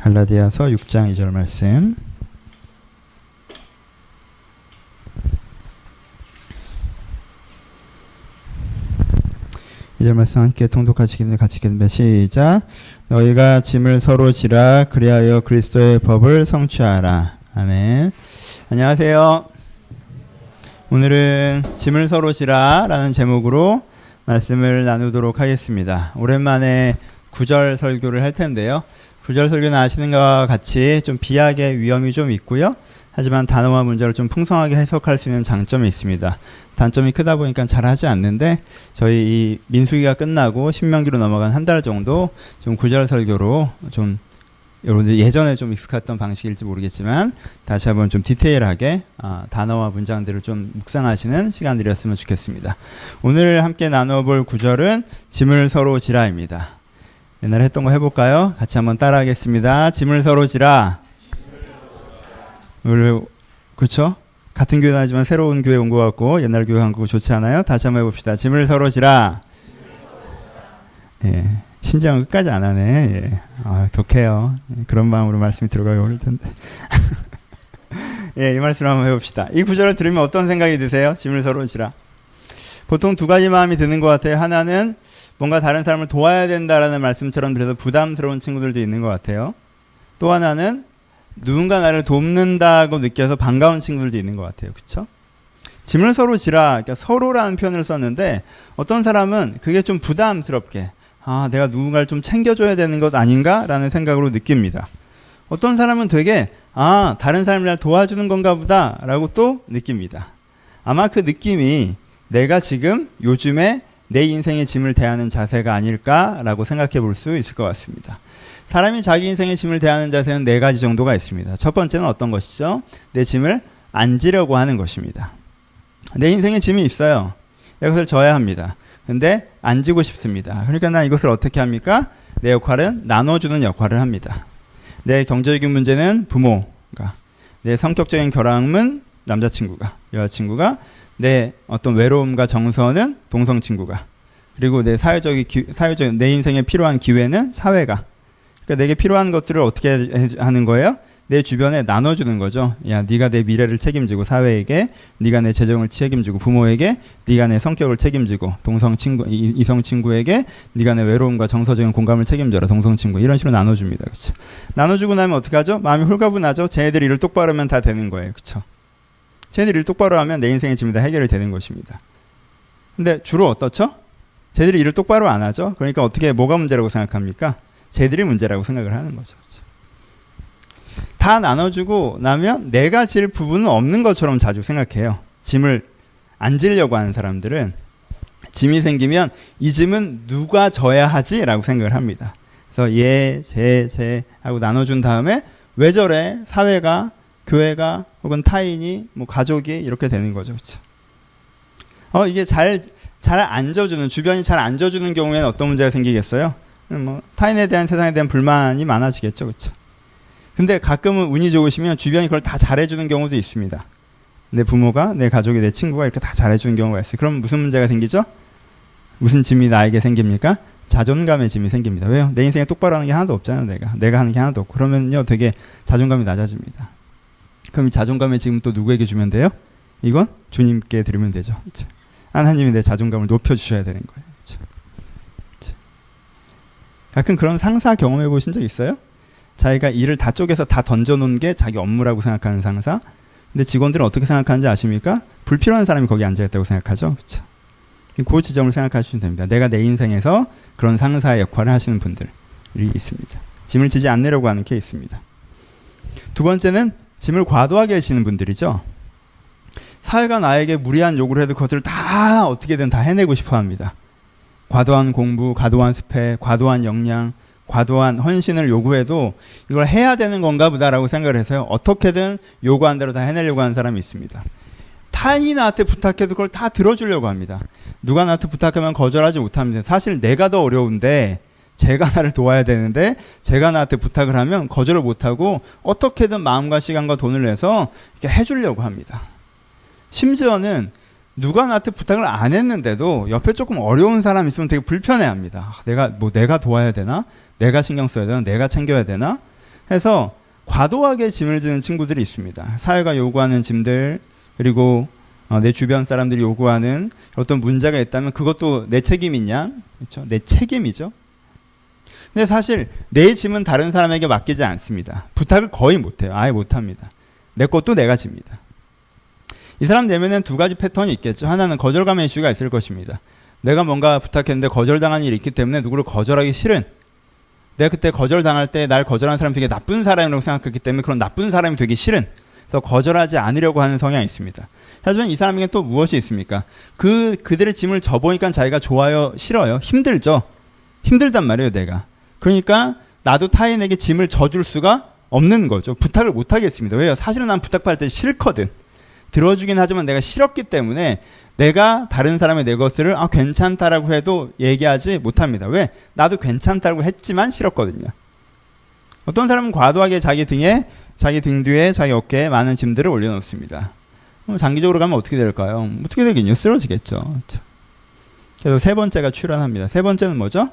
갈라디아서 6장 2절 말씀. 이절 말씀 함께 통독하시겠는데 같이 읽겠습니다. 시작. 너희가 짐을 서로 지라 그리하여 그리스도의 법을 성취하라. 아멘. 안녕하세요. 오늘은 짐을 서로 지라 라는 제목으로 말씀을 나누도록 하겠습니다. 오랜만에 구절 설교를 할 텐데요. 구절 설교는 아시는 것과 같이 좀 비약의 위험이 좀 있고요. 하지만 단어와 문제를 좀 풍성하게 해석할 수 있는 장점이 있습니다. 단점이 크다 보니까 잘하지 않는데 저희 이 민수기가 끝나고 신명기로 넘어간 한 달 정도 좀 구절 설교로 좀 여러분들 예전에 좀 익숙했던 방식일지 모르겠지만 다시 한번 좀 디테일하게 단어와 문장들을 좀 묵상하시는 시간들이었으면 좋겠습니다. 오늘 함께 나눠볼 구절은 짐을 서로 지라입니다. 옛날에 했던 거 해볼까요? 같이 한번 따라하겠습니다. 짐을 서로 지라. 그렇죠? 같은 교회 다니지만 새로운 교회 온 것 같고 옛날 교회 간 거 좋지 않아요? 다시 한번 해봅시다. 짐을 서로 지라. 예, 신장은 끝까지 안 하네. 예. 격해요. 그런 마음으로 말씀이 들어가기 어려울 텐데. 예, 이 말씀을 한번 해봅시다. 이 구절을 들으면 어떤 생각이 드세요? 짐을 서로 지라. 보통 두 가지 마음이 드는 것 같아요. 하나는 뭔가 다른 사람을 도와야 된다라는 말씀처럼 그래서 부담스러운 친구들도 있는 것 같아요. 또 하나는 누군가 나를 돕는다고 느껴서 반가운 친구들도 있는 것 같아요. 그렇죠? 짐을 서로 지라, 그러니까 서로라는 표현을 썼는데 어떤 사람은 그게 좀 부담스럽게 내가 누군가를 좀 챙겨줘야 되는 것 아닌가? 라는 생각으로 느낍니다. 어떤 사람은 되게 다른 사람을 날 도와주는 건가 보다 라고 또 느낍니다. 아마 그 느낌이 내가 지금 요즘에 내 인생의 짐을 대하는 자세가 아닐까라고 생각해 볼 수 있을 것 같습니다. 사람이 자기 인생의 짐을 대하는 자세는 네 가지 정도가 있습니다. 첫 번째는 어떤 것이죠? 내 짐을 안 지려고 하는 것입니다. 내 인생에 짐이 있어요. 내가 그것을 져야 합니다. 근데 안 지고 싶습니다. 그러니까 난 이것을 어떻게 합니까? 내 역할은 나눠주는 역할을 합니다. 내 경제적인 문제는 부모가, 내 성격적인 결함은 남자친구가, 여자친구가, 내 어떤 외로움과 정서는 동성친구가, 그리고 내 사회적 내 인생에 필요한 기회는 사회가. 그러니까 내게 필요한 것들을 어떻게 하는 거예요? 내 주변에 나눠주는 거죠. 야, 네가 내 미래를 책임지고 사회에게, 네가 내 재정을 책임지고 부모에게, 네가 내 성격을 책임지고 이성 친구에게, 네가 내 외로움과 정서적인 공감을 책임져라 동성 친구. 이런 식으로 나눠줍니다. 그렇죠? 나눠주고 나면 어떻게 하죠? 마음이 홀가분하죠. 쟤네들이 일을 똑바로 하면 다 되는 거예요. 그렇죠? 쟤네들이 일을 똑바로 하면 내 인생의 짐이 다 해결이 되는 것입니다. 근데 주로 어떻죠? 쟤들이 일을 똑바로 안 하죠. 그러니까 어떻게 뭐가 문제라고 생각합니까? 쟤들이 문제라고 생각을 하는 거죠. 그렇죠? 다 나눠주고 나면 내가 질 부분은 없는 것처럼 자주 생각해요. 짐을 안 지려고 하는 사람들은 짐이 생기면 이 짐은 누가 져야 하지? 라고 생각을 합니다. 그래서 얘, 쟤 하고 나눠준 다음에 왜 저래? 사회가, 교회가, 혹은 타인이, 가족이 이렇게 되는 거죠. 그렇죠? 이게 잘 앉아주는, 주변이 잘 앉아주는 경우에는 어떤 문제가 생기겠어요? 타인에 대한 세상에 대한 불만이 많아지겠죠. 그렇죠? 근데 가끔은 운이 좋으시면 주변이 그걸 다 잘해주는 경우도 있습니다. 내 부모가, 내 가족이, 내 친구가 이렇게 다 잘해주는 경우가 있어요. 그럼 무슨 문제가 생기죠? 무슨 짐이 나에게 생깁니까? 자존감의 짐이 생깁니다. 왜요? 내 인생에 똑바로 하는 게 하나도 없잖아요. 내가 하는 게 하나도 없고. 그러면요 되게 자존감이 낮아집니다. 그럼 이 자존감의 짐 또 누구에게 주면 돼요? 이건 주님께 드리면 되죠. 그렇죠? 하나님이 내 자존감을 높여주셔야 되는 거예요. 그렇죠? 가끔 그런 상사 경험해 보신 적 있어요? 자기가 일을 다 쪼개서 다 던져놓은 게 자기 업무라고 생각하는 상사. 근데 직원들은 어떻게 생각하는지 아십니까? 불필요한 사람이 거기 앉아있다고 생각하죠. 그렇죠? 그 지점을 생각하시면 됩니다. 내가 내 인생에서 그런 상사의 역할을 하시는 분들이 있습니다. 짐을 지지 않으려고 하는 케이스입니다. 두 번째는 짐을 과도하게 지는 분들이죠. 사회가 나에게 무리한 요구를 해도 그것을 다 어떻게든 다 해내고 싶어 합니다. 과도한 공부, 과도한 스펙, 과도한 역량, 과도한 헌신을 요구해도 이걸 해야 되는 건가 보다라고 생각을 해서요. 어떻게든 요구한 대로 다 해내려고 하는 사람이 있습니다. 타인이 나한테 부탁해도 그걸 다 들어주려고 합니다. 누가 나한테 부탁하면 거절하지 못합니다. 사실 내가 더 어려운데 제가 나를 도와야 되는데 제가 나한테 부탁을 하면 거절을 못하고 어떻게든 마음과 시간과 돈을 내서 이렇게 해주려고 합니다. 심지어는 누가 나한테 부탁을 안 했는데도 옆에 조금 어려운 사람 있으면 되게 불편해합니다. 내가 도와야 되나? 내가 신경 써야 되나? 내가 챙겨야 되나? 해서 과도하게 짐을 지는 친구들이 있습니다. 사회가 요구하는 짐들, 그리고 내 주변 사람들이 요구하는 어떤 문제가 있다면 그것도 내 책임이냐? 그렇죠? 내 책임이죠. 근데 사실 내 짐은 다른 사람에게 맡기지 않습니다. 부탁을 거의 못해요. 아예 못합니다. 내 것도 내가 집니다. 이 사람 내면엔 두 가지 패턴이 있겠죠. 하나는 거절감의 이슈가 있을 것입니다. 내가 뭔가 부탁했는데 거절당한 일이 있기 때문에 누구를 거절하기 싫은, 내가 그때 거절당할 때 날 거절한 사람이 되게 나쁜 사람이라고 생각했기 때문에 그런 나쁜 사람이 되기 싫은, 그래서 거절하지 않으려고 하는 성향이 있습니다. 하지만 이 사람에게 또 무엇이 있습니까? 그들의 짐을 져보니까 자기가 좋아요, 싫어요, 힘들죠. 힘들단 말이에요, 내가. 그러니까 나도 타인에게 짐을 져줄 수가 없는 거죠. 부탁을 못 하겠습니다. 왜요? 사실은 난 부탁받을 때 싫거든. 들어주긴 하지만 내가 싫었기 때문에 내가 다른 사람의 내 것을 괜찮다라고 해도 얘기하지 못합니다. 왜? 나도 괜찮다고 했지만 싫었거든요. 어떤 사람은 과도하게 자기 등 뒤에, 자기 어깨에 많은 짐들을 올려놓습니다. 장기적으로 가면 어떻게 될까요? 어떻게 되겠냐? 쓰러지겠죠. 그렇죠? 그래서 세 번째가 출현합니다. 세 번째는 뭐죠?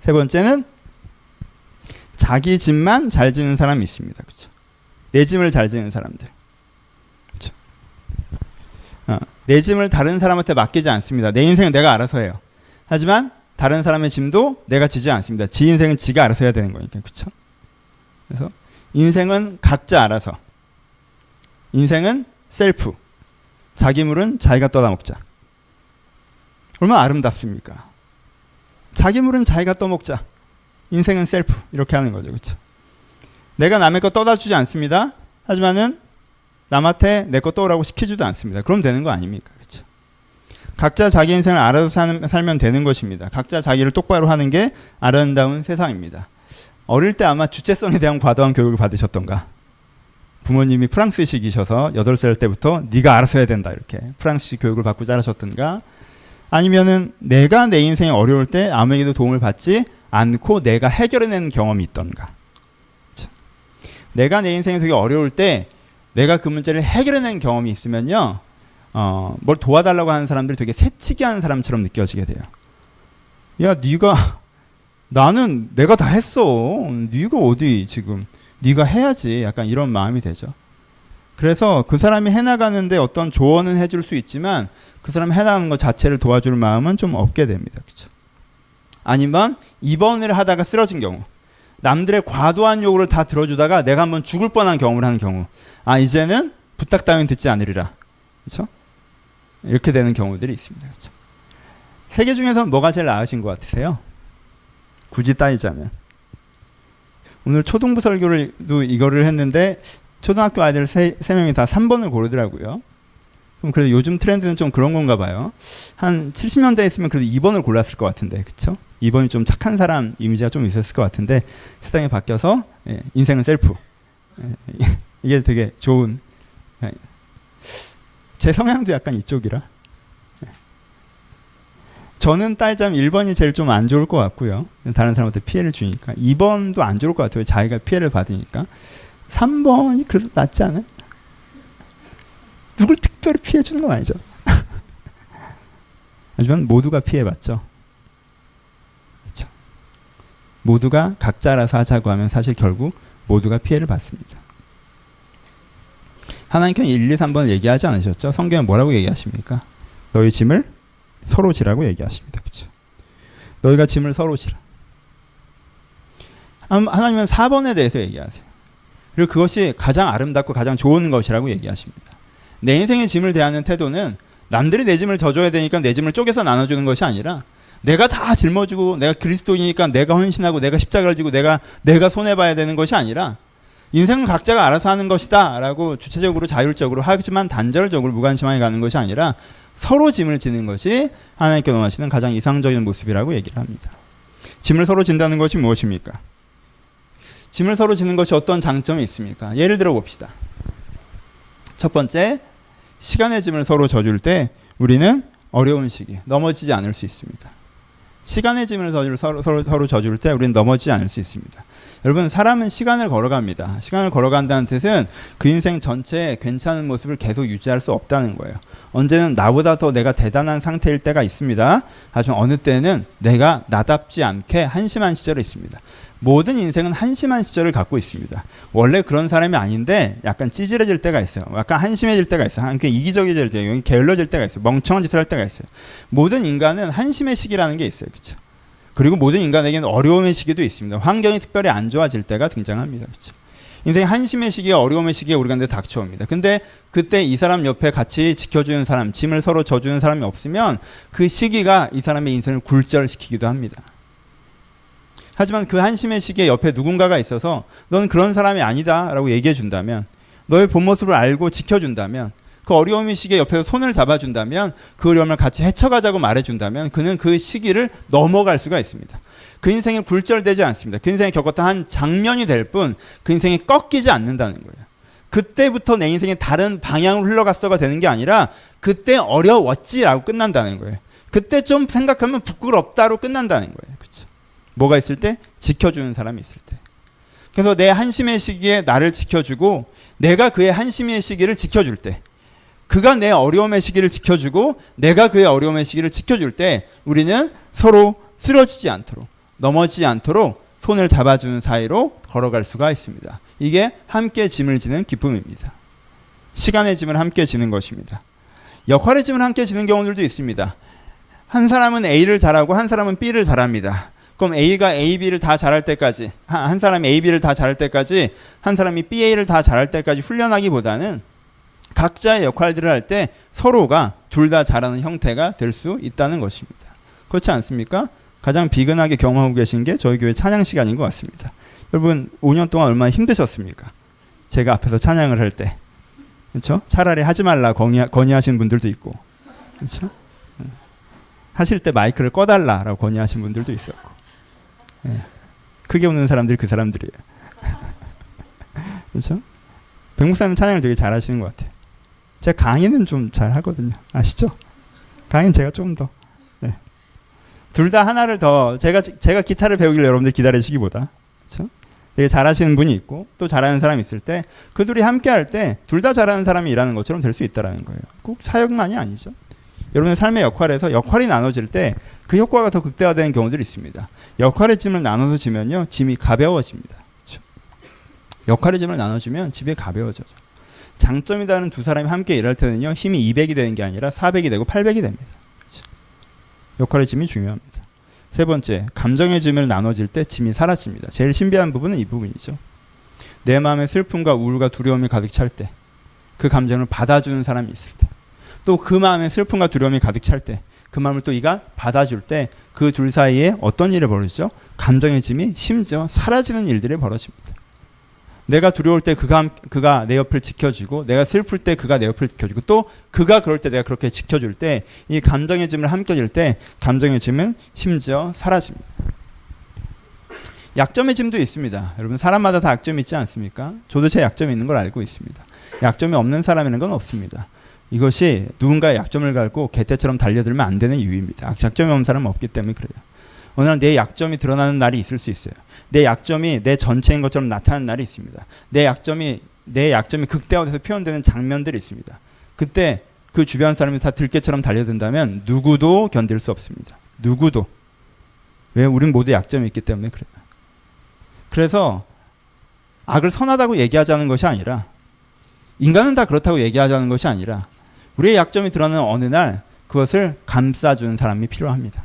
세 번째는 자기 짐만 잘 지는 사람이 있습니다. 그렇죠? 내 짐을 잘 지는 사람들. 그렇죠? 내 짐을 다른 사람한테 맡기지 않습니다. 내 인생은 내가 알아서 해요. 하지만 다른 사람의 짐도 내가 지지 않습니다. 지 인생은 지가 알아서 해야 되는 거니까. 그렇죠? 그래서 인생은 각자 알아서. 인생은 셀프. 자기 물은 자기가 떠다 먹자. 얼마나 아름답습니까? 자기 물은 자기가 떠먹자. 인생은 셀프. 이렇게 하는 거죠. 그렇죠? 내가 남의 거 떠다 주지 않습니다. 하지만은 남한테 내 거 떠오라고 시키지도 않습니다. 그럼 되는 거 아닙니까? 그렇죠? 각자 자기 인생을 알아서 살면 되는 것입니다. 각자 자기를 똑바로 하는 게 아름다운 세상입니다. 어릴 때 아마 주체성에 대한 과도한 교육을 받으셨던가, 부모님이 프랑스식이셔서 8살 때부터 네가 알아서 해야 된다 이렇게 프랑스식 교육을 받고 자라셨던가, 아니면은 내가 내 인생이 어려울 때 아무에게도 도움을 받지 않고 내가 해결해낸 경험이 있던가. 그렇죠? 내가 내 인생이 되게 어려울 때 내가 그 문제를 해결해낸 경험이 있으면요, 뭘 도와달라고 하는 사람들이 되게 새치기 하는 사람처럼 느껴지게 돼요. 야, 나는 내가 다 했어. 네가 어디 지금, 네가 해야지. 약간 이런 마음이 되죠. 그래서 그 사람이 해나가는데 어떤 조언은 해줄 수 있지만 그 사람이 해나가는 것 자체를 도와줄 마음은 좀 없게 됩니다. 그렇죠? 아니면 입원을 하다가 쓰러진 경우, 남들의 과도한 요구를 다 들어주다가 내가 한번 죽을 뻔한 경험을 하는 경우, 이제는 부탁 따윈 듣지 않으리라. 그렇죠? 이렇게 되는 경우들이 있습니다. 그렇죠? 세 개 중에서 뭐가 제일 나으신 것 같으세요? 굳이 따지자면. 오늘 초등부 설교를도 이거를 했는데 초등학교 아이들 세 명이 다 3번을 고르더라고요. 그럼 그래도 요즘 트렌드는 좀 그런 건가 봐요. 한 70년대에 있으면 그래도 2번을 골랐을 것 같은데, 그렇죠? 2번이 좀 착한 사람 이미지가 좀 있었을 것 같은데 세상이 바뀌어서 인생은 셀프. 이게 되게 좋은. 제 성향도 약간 이쪽이라. 저는 따지자면 1번이 제일 좀 안 좋을 것 같고요. 다른 사람한테 피해를 주니까. 2번도 안 좋을 것 같아요. 자기가 피해를 받으니까. 3번이 그래도 낫지 않아요? 누굴 특별히 피해 주는 건 아니죠. 하지만 모두가 피해받죠. 그렇죠? 모두가 각자 알아서 하자고 하면 사실 결국 모두가 피해를 받습니다. 하나님께서 1, 2, 3번을 얘기하지 않으셨죠? 성경에 뭐라고 얘기하십니까? 너희 짐을 서로 지라고 얘기하십니다. 그렇죠? 너희가 짐을 서로 지라. 하나님은 4번에 대해서 얘기하세요. 그리고 그것이 가장 아름답고 가장 좋은 것이라고 얘기하십니다. 내 인생의 짐을 대하는 태도는 남들이 내 짐을 져줘야 되니까 내 짐을 쪼개서 나눠주는 것이 아니라 내가 다 짊어지고 내가 그리스도이니까 내가 헌신하고 내가 십자가를 지고 내가 손해봐야 되는 것이 아니라 인생은 각자가 알아서 하는 것이다 라고 주체적으로 자율적으로 하지만 단절적으로 무관심하게 가는 것이 아니라 서로 짐을 지는 것이 하나님께 원하시는 가장 이상적인 모습이라고 얘기를 합니다. 짐을 서로 진다는 것이 무엇입니까? 짐을 서로 지는 것이 어떤 장점이 있습니까? 예를 들어 봅시다. 첫 번째, 시간의 짐을 서로 져줄 때 우리는 어려운 시기, 넘어지지 않을 수 있습니다. 시간의 짐을 서로 져줄 때 우리는 넘어지지 않을 수 있습니다. 여러분 사람은 시간을 걸어갑니다. 시간을 걸어간다는 뜻은 그 인생 전체에 괜찮은 모습을 계속 유지할 수 없다는 거예요. 언제는 나보다 더 내가 대단한 상태일 때가 있습니다. 하지만 어느 때는 내가 나답지 않게 한심한 시절이 있습니다. 모든 인생은 한심한 시절을 갖고 있습니다. 원래 그런 사람이 아닌데 약간 찌질해질 때가 있어요. 약간 한심해질 때가 있어요. 약간 이기적이질 때가, 게을러질 때가 있어요. 멍청한 짓을 할 때가 있어요. 모든 인간은 한심의 시기라는 게 있어요. 그렇죠? 그리고 모든 인간에게는 어려움의 시기도 있습니다. 환경이 특별히 안 좋아질 때가 등장합니다. 그렇죠? 인생 한심의 시기에 어려움의 시기에 우리가 근데 닥쳐옵니다. 근데 그때 이 사람 옆에 같이 지켜주는 사람, 짐을 서로 져주는 사람이 없으면 그 시기가 이 사람의 인생을 굴절시키기도 합니다. 하지만 그 한심의 시기에 옆에 누군가가 있어서 넌 그런 사람이 아니다 라고 얘기해 준다면, 너의 본 모습을 알고 지켜준다면, 그 어려움의 시기에 옆에서 손을 잡아준다면, 그 어려움을 같이 헤쳐가자고 말해준다면 그는 그 시기를 넘어갈 수가 있습니다. 그 인생이 굴절되지 않습니다. 그 인생이 겪었던 한 장면이 될 뿐 그 인생이 꺾이지 않는다는 거예요. 그때부터 내 인생이 다른 방향으로 흘러갔어가 되는 게 아니라 그때 어려웠지라고 끝난다는 거예요. 그때 좀 생각하면 부끄럽다로 끝난다는 거예요. 그렇죠? 뭐가 있을 때? 지켜주는 사람이 있을 때. 그래서 내 한심의 시기에 나를 지켜주고 내가 그의 한심의 시기를 지켜줄 때, 그가 내 어려움의 시기를 지켜주고 내가 그의 어려움의 시기를 지켜줄 때 우리는 서로 쓰러지지 않도록, 넘어지지 않도록 손을 잡아주는 사이로 걸어갈 수가 있습니다. 이게 함께 짐을 지는 기쁨입니다. 시간의 짐을 함께 지는 것입니다. 역할의 짐을 함께 지는 경우들도 있습니다. 한 사람은 A를 잘하고 한 사람은 B를 잘합니다. 그럼 A가 A, B를 다 잘할 때까지, 한 사람이 A, B를 다 잘할 때까지, 한 사람이 B, A를 다 잘할 때까지 훈련하기보다는 각자의 역할들을 할 때 서로가 둘 다 잘하는 형태가 될 수 있다는 것입니다. 그렇지 않습니까? 가장 비근하게 경험하고 계신 게 저희 교회 찬양 시간인 것 같습니다. 여러분 5년 동안 얼마나 힘드셨습니까? 제가 앞에서 찬양을 할 때, 그렇죠? 차라리 하지 말라 건의하시는 분들도 있고, 그렇죠? 하실 때 마이크를 꺼달라라고 건의하시는 분들도 있었고, 크게 웃는 사람들이 그 사람들이에요. 그렇죠? 백목사님 찬양을 되게 잘하시는 것 같아요. 제가 강의는 좀 잘하거든요. 아시죠? 강의는 제가 좀 더. 둘 다 하나를 더, 제가 기타를 배우길 여러분들 기다리시기보다, 그렇죠? 되게 잘하시는 분이 있고 또 잘하는 사람이 있을 때 그 둘이 함께 할 때 둘 다 잘하는 사람이 일하는 것처럼 될 수 있다는 거예요. 꼭 사역만이 아니죠. 여러분의 삶의 역할에서 역할이 나눠질 때 그 효과가 더 극대화되는 경우들이 있습니다. 역할의 짐을 나눠서 지면요, 짐이 가벼워집니다. 그렇죠? 역할의 짐을 나눠주면 짐이 가벼워져요. 장점이 다른 두 사람이 함께 일할 때는요, 힘이 200이 되는 게 아니라 400이 되고 800이 됩니다. 그렇죠? 역할의 짐이 중요합니다. 세 번째, 감정의 짐을 나눠질 때 짐이 사라집니다. 제일 신비한 부분은 이 부분이죠. 내 마음에 슬픔과 우울과 두려움이 가득 찰 때, 그 감정을 받아주는 사람이 있을 때, 또 그 마음에 슬픔과 두려움이 가득 찰 때, 그 마음을 또 이가 받아줄 때, 그 둘 사이에 어떤 일이 벌어지죠? 감정의 짐이 심지어 사라지는 일들이 벌어집니다. 내가 두려울 때 그가 내 옆을 지켜주고, 내가 슬플 때 그가 내 옆을 지켜주고, 또 그가 그럴 때 내가 그렇게 지켜줄 때, 이 감정의 짐을 함께 질 때 감정의 짐은 심지어 사라집니다. 약점의 짐도 있습니다. 여러분 사람마다 다 약점이 있지 않습니까? 저도 제 약점이 있는 걸 알고 있습니다. 약점이 없는 사람이라는 건 없습니다. 이것이 누군가의 약점을 갖고 개떼처럼 달려들면 안 되는 이유입니다. 약점이 없는 사람은 없기 때문에 그래요. 어느 날 내 약점이 드러나는 날이 있을 수 있어요. 내 약점이 내 전체인 것처럼 나타나는 날이 있습니다. 내 약점이 극대화돼서 표현되는 장면들이 있습니다. 그때 그 주변 사람이 다 들깨처럼 달려든다면 누구도 견딜 수 없습니다. 누구도. 왜? 우린 모두 약점이 있기 때문에 그래요. 그래서 악을 선하다고 얘기하자는 것이 아니라, 인간은 다 그렇다고 얘기하자는 것이 아니라, 우리의 약점이 드러나는 어느 날 그것을 감싸주는 사람이 필요합니다.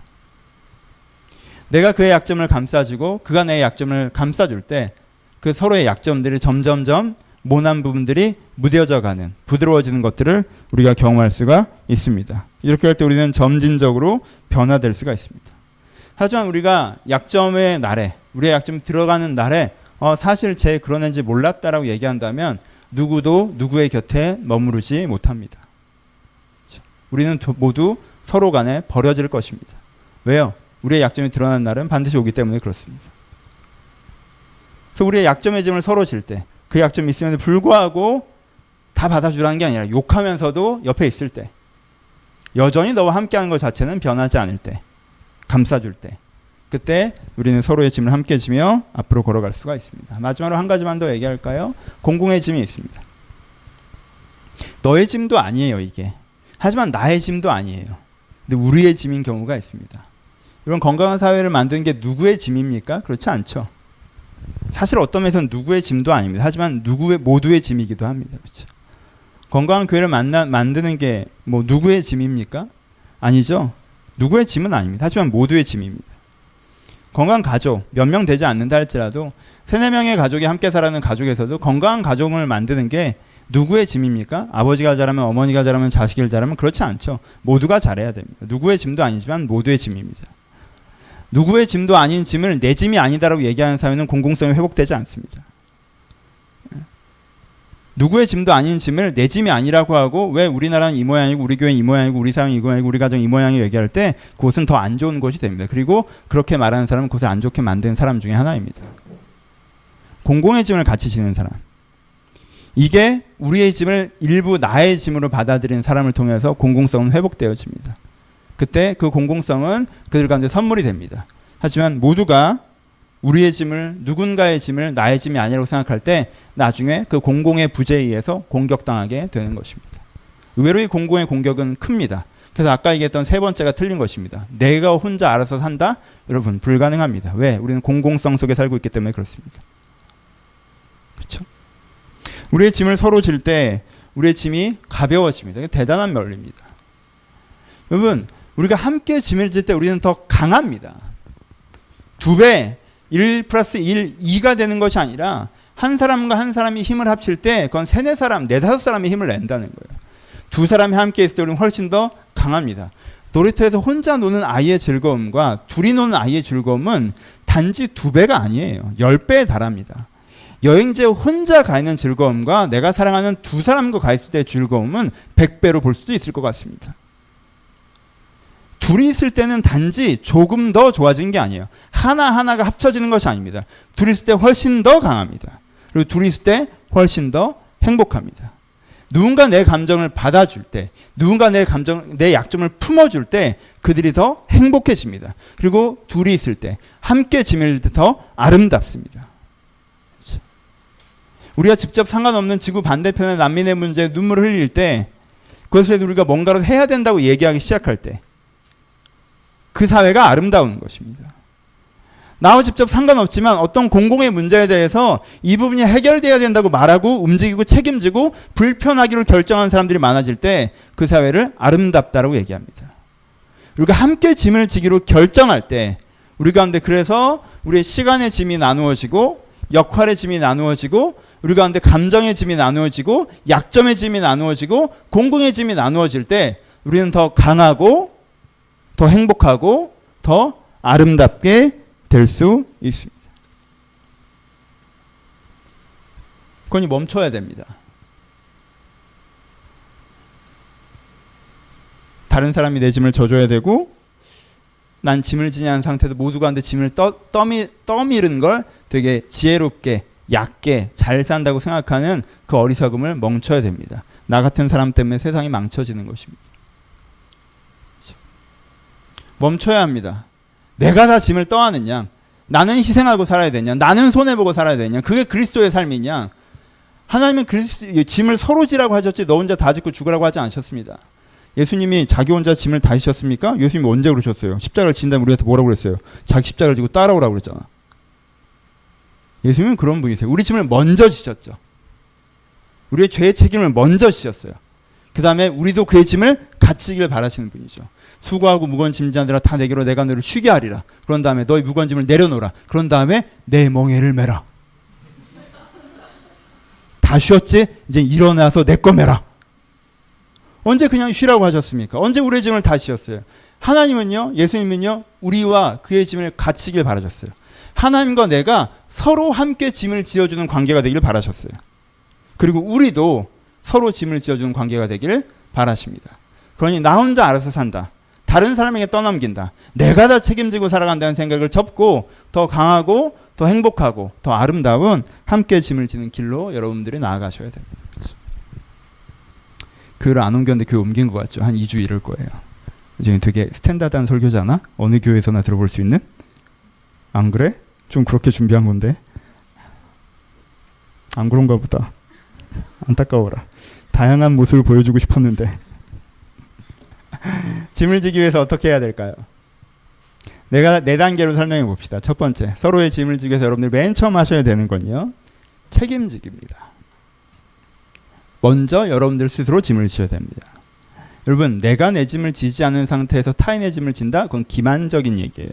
내가 그의 약점을 감싸주고 그가 내 약점을 감싸줄 때 그 서로의 약점들이 점점점 모난 부분들이 무뎌져 가는, 부드러워지는 것들을 우리가 경험할 수가 있습니다. 이렇게 할 때 우리는 점진적으로 변화될 수가 있습니다. 하지만 우리가 약점의 날에, 우리의 약점이 들어가는 날에 사실 제 그런 애인지 몰랐다라고 얘기한다면 누구도 누구의 곁에 머무르지 못합니다. 그렇죠? 우리는 모두 서로 간에 버려질 것입니다. 왜요? 우리의 약점이 드러나는 날은 반드시 오기 때문에 그렇습니다. 그래서 우리의 약점의 짐을 서로 질 때, 그 약점이 있음에도 불구하고 다 받아주라는 게 아니라 욕하면서도 옆에 있을 때, 여전히 너와 함께하는 것 자체는 변하지 않을 때, 감싸줄 때, 그때 우리는 서로의 짐을 함께 지며 앞으로 걸어갈 수가 있습니다. 마지막으로 한 가지만 더 얘기할까요? 공공의 짐이 있습니다. 너의 짐도 아니에요, 이게. 하지만 나의 짐도 아니에요. 근데 우리의 짐인 경우가 있습니다. 이런 건강한 사회를 만드는 게 누구의 짐입니까? 그렇지 않죠. 사실 어떤 면에서는 누구의 짐도 아닙니다. 하지만 모두의 짐이기도 합니다. 그렇죠? 건강한 교회를 만드는 게 뭐 누구의 짐입니까? 아니죠. 누구의 짐은 아닙니다. 하지만 모두의 짐입니다. 건강한 가족, 몇 명 되지 않는다 할지라도 3-4명의 가족이 함께 살아가는 가족에서도 건강한 가족을 만드는 게 누구의 짐입니까? 아버지가 잘하면 어머니가 잘하면 자식이 잘하면 그렇지 않죠. 모두가 잘해야 됩니다. 누구의 짐도 아니지만 모두의 짐입니다. 누구의 짐도 아닌 짐을 내 짐이 아니다라고 얘기하는 사회는 공공성이 회복되지 않습니다. 누구의 짐도 아닌 짐을 내 짐이 아니라고 하고 왜 우리나라는 이 모양이고 우리 교회는 이 모양이고 우리 사회는 이 모양이고 우리 가정은 이 모양이 얘기할 때 그것은 더 안 좋은 것이 됩니다. 그리고 그렇게 말하는 사람은 그것을 안 좋게 만드는 사람 중에 하나입니다. 공공의 짐을 같이 지는 사람. 이게 우리의 짐을 일부 나의 짐으로 받아들이는 사람을 통해서 공공성은 회복되어집니다. 그때 그 공공성은 그들 가운데 선물이 됩니다. 하지만 모두가 우리의 짐을 누군가의 짐을 나의 짐이 아니라고 생각할 때 나중에 그 공공의 부재에 의해서 공격당하게 되는 것입니다. 의외로 이 공공의 공격은 큽니다. 그래서 아까 얘기했던 세 번째가 틀린 것입니다. 내가 혼자 알아서 산다? 여러분 불가능합니다. 왜? 우리는 공공성 속에 살고 있기 때문에 그렇습니다. 그렇죠? 우리의 짐을 서로 질 때 우리의 짐이 가벼워집니다. 이게 대단한 면입니다. 여러분 우리가 함께 짐을 질 때 우리는 더 강합니다. 2배 1 플러스 1, 2가 되는 것이 아니라 한 사람과 한 사람이 힘을 합칠 때 그건 3-4사람, 4-5사람이 힘을 낸다는 거예요. 2사람이 함께 있을 때 우리는 훨씬 더 강합니다. 놀이터에서 혼자 노는 아이의 즐거움과 둘이 노는 아이의 즐거움은 단지 2배가 아니에요. 10배에 달합니다. 여행지에 혼자 가 있는 즐거움과 내가 사랑하는 2사람과 가 있을 때의 즐거움은 100배로 볼 수도 있을 것 같습니다. 둘이 있을 때는 단지 조금 더 좋아지는 게 아니에요. 하나하나가 합쳐지는 것이 아닙니다. 둘이 있을 때 훨씬 더 강합니다. 그리고 둘이 있을 때 훨씬 더 행복합니다. 누군가 내 감정을 받아줄 때, 누군가 내 약점을 품어줄 때 그들이 더 행복해집니다. 그리고 둘이 있을 때 함께 지낼 때 더 아름답습니다. 그렇죠? 우리가 직접 상관없는 지구 반대편의 난민의 문제에 눈물을 흘릴 때 그것에 우리가 뭔가를 해야 된다고 얘기하기 시작할 때 그 사회가 아름다운 것입니다. 나와 직접 상관없지만 어떤 공공의 문제에 대해서 이 부분이 해결돼야 된다고 말하고 움직이고 책임지고 불편하기로 결정하는 사람들이 많아질 때 그 사회를 아름답다라고 얘기합니다. 우리가 함께 짐을 지기로 결정할 때 우리 가운데 그래서 우리의 시간의 짐이 나누어지고 역할의 짐이 나누어지고 우리 가운데 감정의 짐이 나누어지고 약점의 짐이 나누어지고 공공의 짐이 나누어질 때 우리는 더 강하고 더 행복하고 더 아름답게 될 수 있습니다. 그러니 멈춰야 됩니다. 다른 사람이 내 짐을 져줘야 되고 난 짐을 지니 않은 상태에서 모두가 한데 짐을 떠미른 걸 되게 지혜롭게 얕게 잘 산다고 생각하는 그 어리석음을 멈춰야 됩니다. 나 같은 사람 때문에 세상이 망쳐지는 것입니다. 멈춰야 합니다. 내가 다 짐을 떠안느냐? 나는 희생하고 살아야 되냐? 나는 손해보고 살아야 되냐? 그게 그리스도의 삶이냐? 하나님은 짐을 서로 지라고 하셨지 너 혼자 다 짓고 죽으라고 하지 않으셨습니다. 예수님이 자기 혼자 짐을 다 지셨습니까? 예수님이 언제 그러셨어요? 십자가를 진 다음에 우리한테 뭐라고 그랬어요? 자기 십자가를 지고 따라오라고 그랬잖아. 예수님은 그런 분이세요. 우리 짐을 먼저 지셨죠. 우리의 죄의 책임을 먼저 지셨어요. 그 다음에 우리도 그의 짐을 같이 지기를 바라시는 분이죠. 수고하고 무거운 짐자들아 다 내게로 내가 너를 쉬게 하리라. 그런 다음에 너희 무거운 짐을 내려놓으라. 그런 다음에 내 멍에를 메라. 다 쉬었지? 이제 일어나서 내 거 메라. 언제 그냥 쉬라고 하셨습니까? 언제 우리의 짐을 다 쉬었어요? 하나님은요, 예수님은요, 우리와 그의 짐을 같이 지길 바라셨어요. 하나님과 내가 서로 함께 짐을 지어주는 관계가 되길 바라셨어요. 그리고 우리도 서로 짐을 지어주는 관계가 되기를 바라십니다. 그러니 나 혼자 알아서 산다. 다른 사람에게 떠넘긴다. 내가 다 책임지고 살아간다는 생각을 접고 더 강하고 더 행복하고 더 아름다운 함께 짐을 지는 길로 여러분들이 나아가셔야 됩니다. 교회를 안 옮겼는데 교회 옮긴 것 같죠? 한 2주 이럴 거예요. 지금 되게 스탠다드한 설교잖아? 어느 교회에서나 들어볼 수 있는? 안 그래? 좀 그렇게 준비한 건데. 안 그런가 보다. 안타까워라. 다양한 모습을 보여주고 싶었는데. 짐을 지기 위해서 어떻게 해야 될까요? 내가 4단계로 설명해 봅시다. 첫 번째, 서로의 짐을 지기 위해서 여러분들 맨 처음 하셔야 되는 건요, 책임지기입니다. 먼저 여러분들 스스로 짐을 지어야 됩니다. 여러분, 내가 내 짐을 지지 않은 상태에서 타인의 짐을 진다? 그건 기만적인 얘기예요.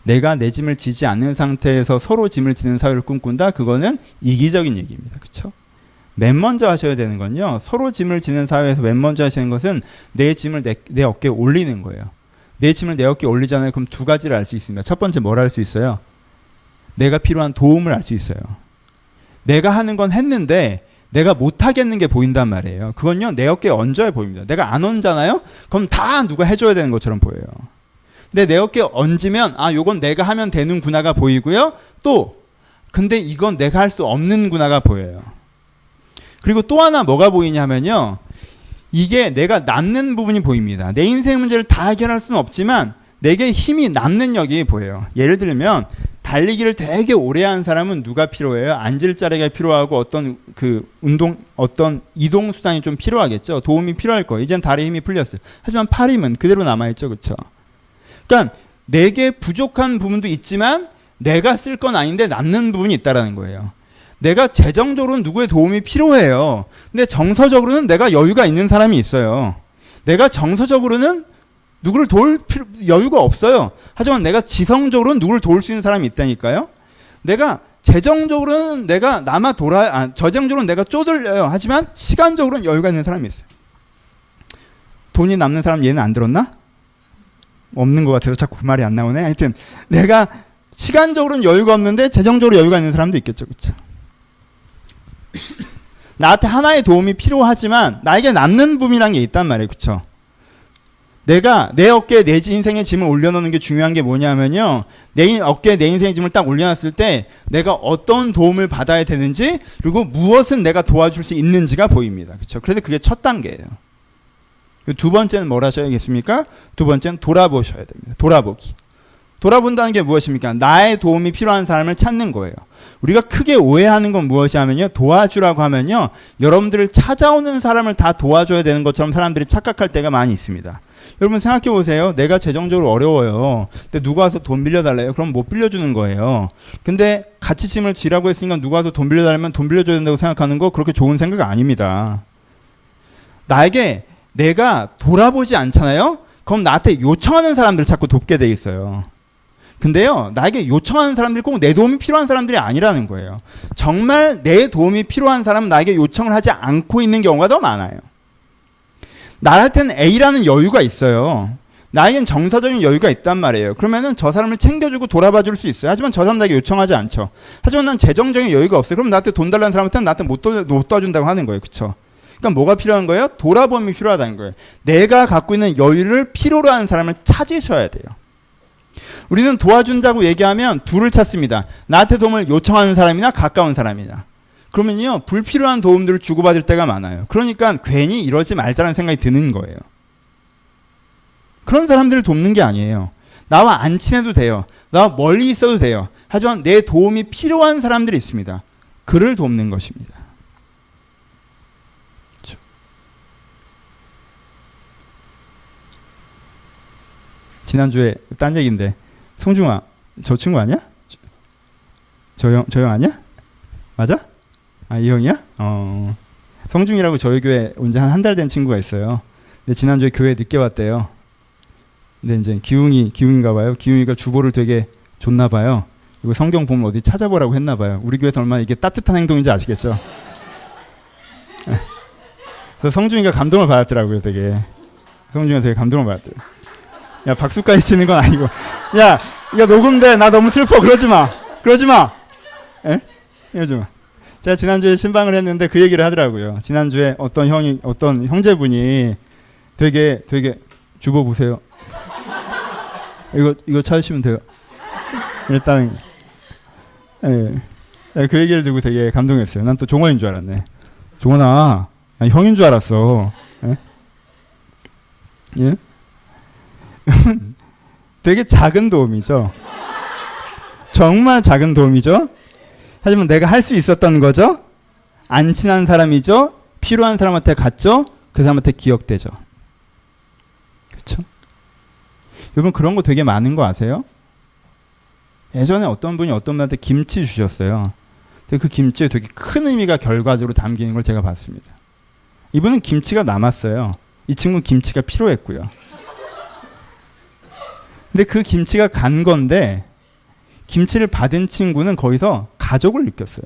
내가 내 짐을 지지 않는 상태에서 서로 짐을 지는 사회를 꿈꾼다? 그거는 이기적인 얘기입니다. 그렇죠? 맨 먼저 하셔야 되는 건요, 서로 짐을 지는 사회에서 맨 먼저 하시는 것은 내 짐을 내 어깨에 올리는 거예요. 내 짐을 내 어깨에 올리잖아요. 그럼 두 가지를 알 수 있습니다. 첫 번째, 뭘 알 수 있어요? 내가 필요한 도움을 알 수 있어요. 내가 하는 건 했는데 내가 못하겠는 게 보인단 말이에요. 그건요, 내 어깨에 얹어야 보입니다. 내가 안 얹잖아요? 그럼 다 누가 해줘야 되는 것처럼 보여요. 근데 내 어깨에 얹으면, 아, 요건 내가 하면 되는구나가 보이고요. 또 근데 이건 내가 할 수 없는구나가 보여요. 그리고 또 하나 뭐가 보이냐 하면요, 이게 내가 남는 부분이 보입니다. 내 인생 문제를 다 해결할 수는 없지만 내게 힘이 남는 역이 보여요. 예를 들면 달리기를 되게 오래 한 사람은 누가 필요해요? 앉을 자리가 필요하고 어떤 어떤 이동 수단이 좀 필요하겠죠. 도움이 필요할 거예요. 이젠 다리 힘이 풀렸어요. 하지만 팔 힘은 그대로 남아있죠. 그렇죠? 그러니까 내게 부족한 부분도 있지만 내가 쓸 건 아닌데 남는 부분이 있다라는 거예요. 내가 재정적으로는 누구의 도움이 필요해요. 근데 정서적으로는 내가 여유가 있는 사람이 있어요. 내가 정서적으로는 누구를 도울 여유가 없어요. 하지만 내가 지성적으로는 누구를 도울 수 있는 사람이 있다니까요. 내가 재정적으로는 내가 저정적으로는 내가 쪼들려요. 하지만 시간적으로는 여유가 있는 사람이 있어요. 돈이 남는 사람 얘는 안 들었나? 없는 것 같아서 자꾸 그 말이 안 나오네. 하여튼 내가 시간적으로는 여유가 없는데 재정적으로 여유가 있는 사람도 있겠죠. 그렇죠? 나한테 하나의 도움이 필요하지만 나에게 남는 부분이라는 게 있단 말이에요. 그렇죠? 내가 내 어깨에 내 인생의 짐을 올려놓는 게 중요한 게 뭐냐면요, 내 어깨에 내 인생의 짐을 딱 올려놨을 때 내가 어떤 도움을 받아야 되는지, 그리고 무엇은 내가 도와줄 수 있는지가 보입니다. 그렇죠? 그래서 그게 첫 단계예요. 두 번째는 뭘 하셔야겠습니까? 두 번째는 돌아보셔야 됩니다. 돌아보기. 돌아본다는 게 무엇입니까? 나의 도움이 필요한 사람을 찾는 거예요. 우리가 크게 오해하는 건 무엇이냐면요, 도와주라고 하면요, 여러분들을 찾아오는 사람을 다 도와줘야 되는 것처럼 사람들이 착각할 때가 많이 있습니다. 여러분 생각해 보세요. 내가 재정적으로 어려워요. 근데 누가 와서 돈 빌려달래요? 그럼 못 빌려주는 거예요. 근데 같이 짐을 지라고 했으니까 누가 와서 돈 빌려달라면 돈 빌려줘야 된다고 생각하는 거, 그렇게 좋은 생각 아닙니다. 나에게 내가 돌아보지 않잖아요? 그럼 나한테 요청하는 사람들을 자꾸 돕게 돼 있어요. 근데요, 나에게 요청하는 사람들이 꼭 내 도움이 필요한 사람들이 아니라는 거예요. 정말 내 도움이 필요한 사람은 나에게 요청을 하지 않고 있는 경우가 더 많아요. 나한테는 A라는 여유가 있어요. 나에겐 정서적인 여유가 있단 말이에요. 그러면은 저 사람을 챙겨주고 돌아봐 줄 수 있어요. 하지만 저 사람 나에게 요청하지 않죠. 하지만 난 재정적인 여유가 없어요. 그럼 나한테 돈 달라는 사람한테는 나한테 못 도와준다고 하는 거예요. 그렇죠? 그러니까 뭐가 필요한 거예요? 돌아봄이 필요하다는 거예요. 내가 갖고 있는 여유를 필요로 하는 사람을 찾으셔야 돼요. 우리는 도와준다고 얘기하면 둘을 찾습니다. 나한테 도움을 요청하는 사람이나 가까운 사람이나. 그러면요, 불필요한 도움들을 주고받을 때가 많아요. 그러니까 괜히 이러지 말자라는 생각이 드는 거예요. 그런 사람들을 돕는 게 아니에요. 나와 안 친해도 돼요. 나와 멀리 있어도 돼요. 하지만 내 도움이 필요한 사람들이 있습니다. 그를 돕는 것입니다. 그렇죠? 지난주에 딴 얘기인데, 성중아, 저 친구 아니야? 저 형 아니야? 맞아? 아, 이 형이야? 성중이라고 저희 교회 온 지 한 달 된 친구가 있어요. 근데 지난주에 교회 늦게 왔대요. 근데 이제 기웅인가 봐요. 기웅이가 주보를 되게 줬나 봐요. 이거 성경 보면 어디 찾아보라고 했나 봐요. 우리 교회에서 얼마나 이게 따뜻한 행동인지 아시겠죠? 그래서 성중이가 감동을 받았더라고요. 되게. 성중이가 되게 감동을 받았더라고요. 야, 박수까지 치는 건 아니고. 야, 이거 녹음돼. 나 너무 슬퍼. 그러지 마. 에? 이러지 마. 제가 지난주에 신방을 했는데 그 얘기를 하더라고요. 지난주에 어떤 형제분이 되게 주보 보세요. 이거 찾으시면 돼요. 일단 그 얘기를 듣고 되게 감동했어요. 난 또 종원인 줄 알았네. 종원아, 형인 줄 알았어. 예? 되게 작은 도움이죠. 정말 작은 도움이죠. 하지만 내가 할 수 있었던 거죠. 안 친한 사람이죠. 필요한 사람한테 갔죠. 그 사람한테 기억되죠. 그렇죠? 여러분 그런 거 되게 많은 거 아세요? 예전에 어떤 분이 어떤 분한테 김치 주셨어요. 근데 그 김치에 되게 큰 의미가 결과적으로 담기는 걸 제가 봤습니다. 이분은 김치가 남았어요. 이 친구는 김치가 필요했고요. 근데 그 김치가 간 건데 김치를 받은 친구는 거기서 가족을 느꼈어요.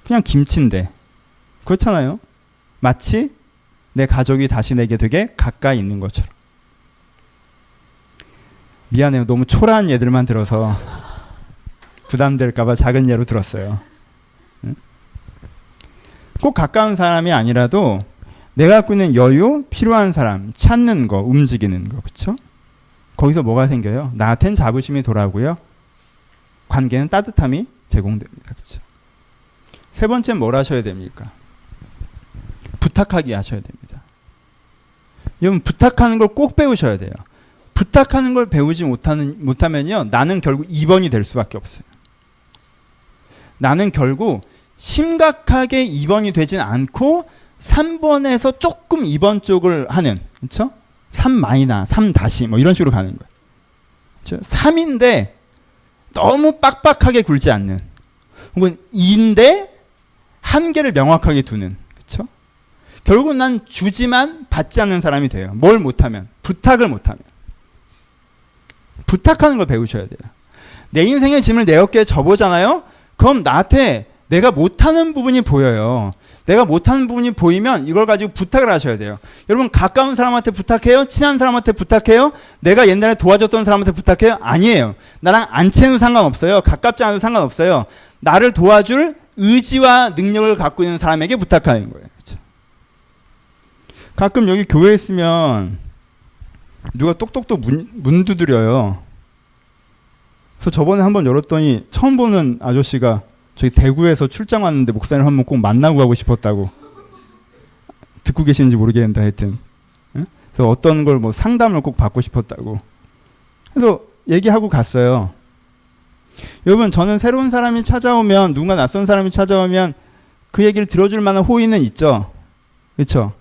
그냥 김치인데. 그렇잖아요. 마치 내 가족이 다시 내게 되게 가까이 있는 것처럼. 미안해요. 너무 초라한 예들만 들어서 부담될까봐 작은 예로 들었어요. 응? 꼭 가까운 사람이 아니라도 내가 갖고 있는 여유, 필요한 사람, 찾는 거, 움직이는 거, 그렇죠? 거기서 뭐가 생겨요? 나한텐 자부심이 돌아오고요. 관계는 따뜻함이 제공됩니다. 그렇죠? 세 번째는 뭘 하셔야 됩니까? 부탁하기 하셔야 됩니다. 여러분 부탁하는 걸 꼭 배우셔야 돼요. 부탁하는 걸 배우지 못하면요. 나는 결국 2번이 될 수밖에 없어요. 나는 결국 심각하게 2번이 되진 않고 3번에서 조금 2번 쪽을 하는, 그렇죠? 3 마이너, 3 다시 뭐 이런 식으로 가는 거예요. 그렇죠? 3인데 너무 빡빡하게 굴지 않는, 혹은 2인데 한계를 명확하게 두는, 그렇죠? 결국은 난 주지만 받지 않는 사람이 돼요. 뭘 못하면, 부탁을 못하면. 부탁하는 걸 배우셔야 돼요. 내 인생의 짐을 내 어깨에 져보잖아요. 그럼 나한테 내가 못하는 부분이 보여요. 내가 못하는 부분이 보이면 이걸 가지고 부탁을 하셔야 돼요. 여러분 가까운 사람한테 부탁해요? 친한 사람한테 부탁해요? 내가 옛날에 도와줬던 사람한테 부탁해요? 아니에요. 나랑 안 친해도 상관없어요. 가깝지 않아도 상관없어요. 나를 도와줄 의지와 능력을 갖고 있는 사람에게 부탁하는 거예요. 그렇죠? 가끔 여기 교회에 있으면 누가 똑똑똑 문 두드려요. 그래서 저번에 한번 열었더니 처음 보는 아저씨가 저기 대구에서 출장 왔는데 목사님 한번 꼭 만나고 가고 싶었다고. 듣고 계시는지 모르겠는데 하여튼. 그래서 어떤 걸 뭐 상담을 꼭 받고 싶었다고. 그래서 얘기하고 갔어요. 여러분 저는 새로운 사람이 찾아오면, 누군가 낯선 사람이 찾아오면 그 얘기를 들어줄 만한 호의는 있죠. 그렇죠?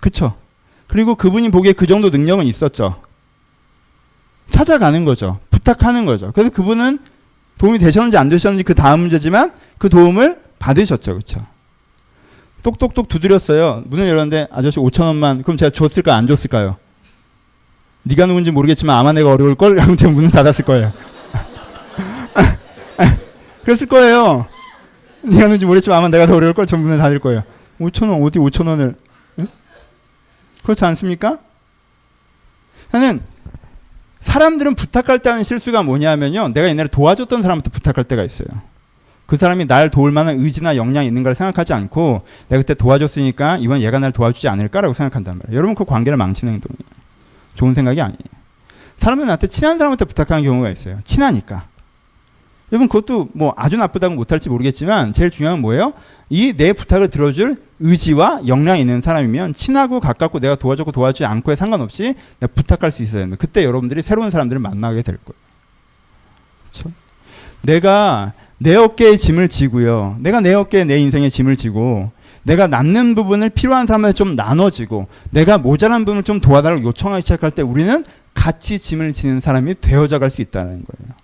그렇죠? 그리고 그분이 보기에 그 정도 능력은 있었죠. 찾아가는 거죠. 부탁하는 거죠. 그래서 그분은 도움이 되셨는지 안 되셨는지 그 다음 문제지만 그 도움을 받으셨죠. 그렇죠? 똑똑똑 두드렸어요. 문을 열었는데 아저씨 5,000원만. 그럼 제가 줬을까 안 줬을까요? 네가 누군지 모르겠지만 아마 내가 어려울 걸 하고 제가 문을 닫았을 거예요. 그랬을 거예요. 네가 누군지 모르겠지만 아마 내가 더 어려울 걸 전 문을 닫을 거예요. 5,000원 어디 5,000원을. 응? 그렇지 않습니까? 저는 사람들은 부탁할 때 하는 실수가 뭐냐면요. 내가 옛날에 도와줬던 사람한테 부탁할 때가 있어요. 그 사람이 날 도울 만한 의지나 역량이 있는 걸 생각하지 않고 내가 그때 도와줬으니까 이번 얘가 날 도와주지 않을까라고 생각한단 말이에요. 여러분 그 관계를 망치는 행동이에요. 좋은 생각이 아니에요. 사람들은 나한테 친한 사람한테 부탁하는 경우가 있어요. 친하니까. 여러분 그것도 뭐 아주 나쁘다고 못할지 모르겠지만 제일 중요한 건 뭐예요? 이 내 부탁을 들어줄 의지와 역량이 있는 사람이면 친하고 가깝고 내가 도와줬고 도와주지 않고에 상관없이 내가 부탁할 수 있어야 됩니다. 그때 여러분들이 새로운 사람들을 만나게 될 거예요. 그렇죠? 내가 내 어깨에 짐을 지고요. 내가 내 어깨에 내 인생의 짐을 지고 내가 남는 부분을 필요한 사람한테 좀 나눠지고 내가 모자란 부분을 좀 도와달라고 요청하기 시작할 때 우리는 같이 짐을 지는 사람이 되어져 갈 수 있다는 거예요.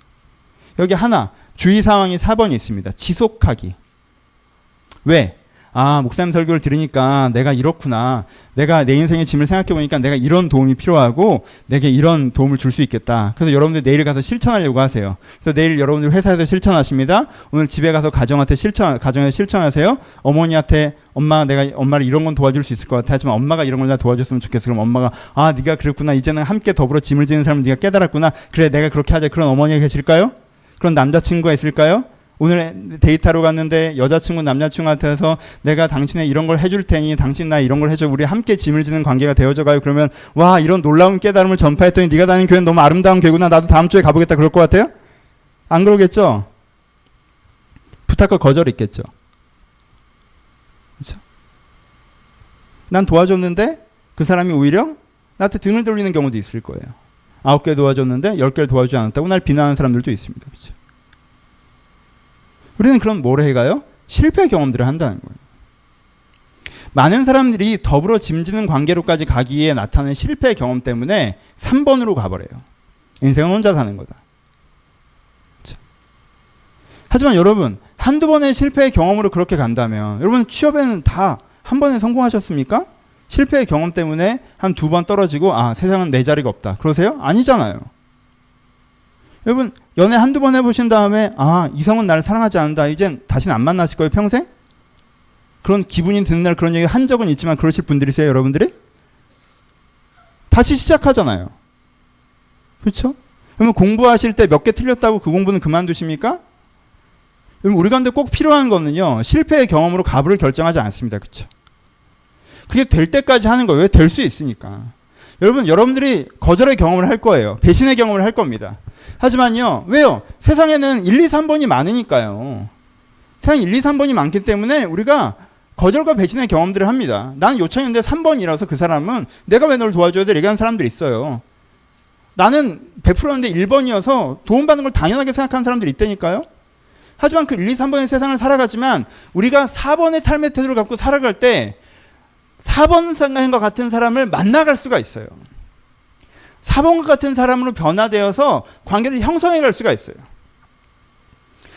여기 하나 주의 사항이 4번이 있습니다. 지속하기. 왜? 아, 목사님 설교를 들으니까 내가 이렇구나. 내가 내 인생의 짐을 생각해 보니까 내가 이런 도움이 필요하고 내게 이런 도움을 줄 수 있겠다. 그래서 여러분들 내일 가서 실천하려고 하세요. 그래서 내일 여러분들 회사에서 실천하십니다. 오늘 집에 가서 가정에서 실천하세요. 어머니한테 엄마 내가 엄마를 이런 건 도와줄 수 있을 것 같아. 하지만 엄마가 이런 걸 나 도와줬으면 좋겠어. 그럼 엄마가 아, 네가 그랬구나. 이제는 함께 더불어 짐을 지는 사람을 네가 깨달았구나. 그래, 내가 그렇게 하자. 그런 어머니가 계실까요? 그런 남자친구가 있을까요? 오늘 데이트하러 갔는데 여자친구 남자친구한테서 내가 당신의 이런 걸 해줄 테니 당신 나 이런 걸 해줘. 우리 함께 짐을 지는 관계가 되어져 가요. 그러면 와, 이런 놀라운 깨달음을 전파했더니 네가 다니는 교회는 너무 아름다운 교회구나. 나도 다음 주에 가보겠다. 그럴 것 같아요? 안 그러겠죠? 부탁과 거절이 있겠죠. 그렇죠? 난 도와줬는데 그 사람이 오히려 나한테 등을 돌리는 경우도 있을 거예요. 9개 도와줬는데 10개를 도와주지 않았다고 날 비난하는 사람들도 있습니다. 그렇죠? 우리는 그럼 뭘 해가요? 실패 경험들을 한다는 거예요. 많은 사람들이 더불어 짐지는 관계로까지 가기에 나타나는 실패 경험 때문에 3번으로 가버려요. 인생은 혼자 사는 거다. 그렇죠? 하지만 여러분, 한두 번의 실패의 경험으로 그렇게 간다면 여러분 취업에는 다 한 번에 성공하셨습니까? 실패의 경험 때문에 한 2번 떨어지고 세상은 내 자리가 없다. 그러세요? 아니잖아요. 여러분 연애 한두 번 해보신 다음에 이성은 나를 사랑하지 않는다. 이젠 다시는 안 만나실 거예요. 평생? 그런 기분이 드는 날 그런 얘기 한 적은 있지만 그러실 분들이세요? 여러분들이? 다시 시작하잖아요. 그렇죠? 그러면 공부하실 때 몇 개 틀렸다고 그 공부는 그만두십니까? 여러분 우리 가운데 꼭 필요한 거는요. 실패의 경험으로 가부를 결정하지 않습니다. 그렇죠? 그게 될 때까지 하는 거예요. 왜? 될 수 있으니까. 여러분들이 거절의 경험을 할 거예요. 배신의 경험을 할 겁니다. 하지만요. 왜요? 세상에는 1, 2, 3번이 많으니까요. 세상 1, 2, 3번이 많기 때문에 우리가 거절과 배신의 경험들을 합니다. 난 요청했는데 3번이라서 그 사람은 내가 왜 널 도와줘야 돼? 얘기하는 사람들이 있어요. 나는 100%였는데 1번이어서 도움받는 걸 당연하게 생각하는 사람들이 있다니까요. 하지만 그 1, 2, 3번의 세상을 살아가지만 우리가 4번의 삶의 태도를 갖고 살아갈 때 4번 생각과 같은 사람을 만나갈 수가 있어요. 4번과 같은 사람으로 변화되어서 관계를 형성해 갈 수가 있어요.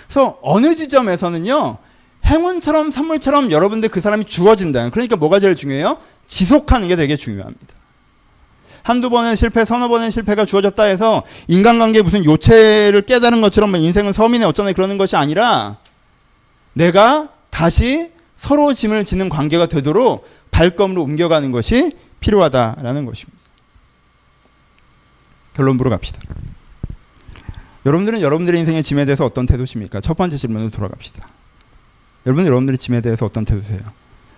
그래서 어느 지점에서는요. 행운처럼 선물처럼 여러분들 그 사람이 주어진다. 그러니까 뭐가 제일 중요해요? 지속하는 게 되게 중요합니다. 한두 번의 실패, 서너 번의 실패가 주어졌다 해서 인간관계에 무슨 요체를 깨달은 것처럼 인생은 서민의 어쩌네 그러는 것이 아니라 내가 다시 서로 짐을 지는 관계가 되도록 발걸음으로 옮겨가는 것이 필요하다라는 것입니다. 결론부로 갑시다. 여러분들은 여러분들의 인생의 짐에 대해서 어떤 태도십니까? 첫 번째 질문으로 돌아갑시다. 여러분들의 짐에 대해서 어떤 태도세요?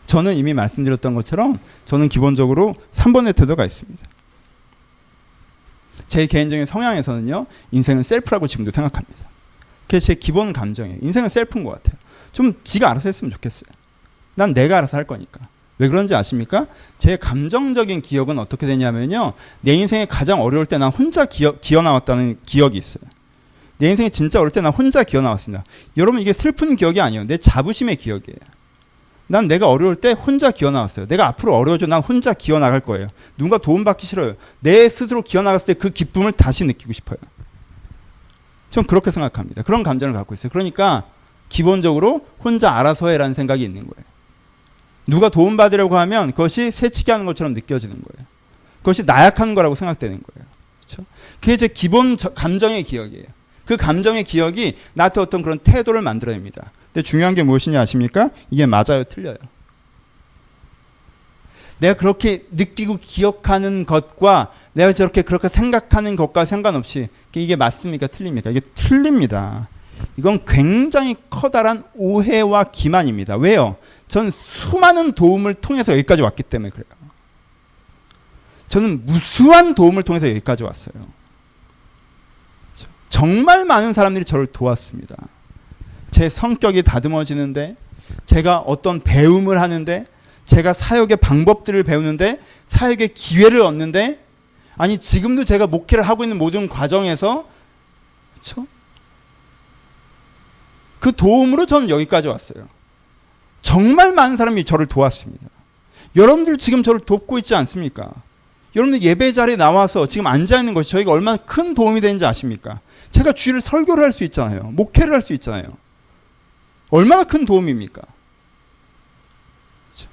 저는 이미 말씀드렸던 것처럼 저는 기본적으로 3번의 태도가 있습니다. 제 개인적인 성향에서는요. 인생은 셀프라고 지금도 생각합니다. 그게 제 기본 감정이에요. 인생은 셀프인 것 같아요. 좀 지가 알아서 했으면 좋겠어요. 난 내가 알아서 할 거니까. 왜 그런지 아십니까? 제 감정적인 기억은 어떻게 되냐면요. 내 인생에 가장 어려울 때 난 혼자 기어 나왔다는 기억이 있어요. 내 인생에 진짜 어려울 때 난 혼자 기어 나왔습니다. 여러분 이게 슬픈 기억이 아니에요. 내 자부심의 기억이에요. 난 내가 어려울 때 혼자 기어 나왔어요. 내가 앞으로 어려워져 난 혼자 기어 나갈 거예요. 누군가 도움받기 싫어요. 내 스스로 기어 나갔을 때 그 기쁨을 다시 느끼고 싶어요. 전 그렇게 생각합니다. 그런 감정을 갖고 있어요. 그러니까 기본적으로 혼자 알아서 해라는 생각이 있는 거예요. 누가 도움받으려고 하면 그것이 새치기 하는 것처럼 느껴지는 거예요. 그것이 나약한 거라고 생각되는 거예요. 그렇죠? 그게 제 기본 감정의 기억이에요. 그 감정의 기억이 나한테 어떤 그런 태도를 만들어냅니다. 근데 중요한 게 무엇이냐 아십니까? 이게 맞아요, 틀려요. 내가 그렇게 느끼고 기억하는 것과 내가 그렇게 생각하는 것과 상관없이 이게 맞습니까? 틀립니까? 이게 틀립니다. 이건 굉장히 커다란 오해와 기만입니다. 왜요? 전 수많은 도움을 통해서 여기까지 왔기 때문에 그래요. 저는 무수한 도움을 통해서 여기까지 왔어요. 정말 많은 사람들이 저를 도왔습니다. 제 성격이 다듬어지는데, 제가 어떤 배움을 하는데, 제가 사역의 방법들을 배우는데, 사역의 기회를 얻는데, 아니 지금도 제가 목회를 하고 있는 모든 과정에서 그렇죠? 그 도움으로 저는 여기까지 왔어요. 정말 많은 사람이 저를 도왔습니다. 여러분들 지금 저를 돕고 있지 않습니까? 여러분들 예배 자리에 나와서 지금 앉아있는 것이 저희가 얼마나 큰 도움이 되는지 아십니까? 제가 주일을 설교를 할 수 있잖아요. 목회를 할 수 있잖아요. 얼마나 큰 도움입니까? 그렇죠?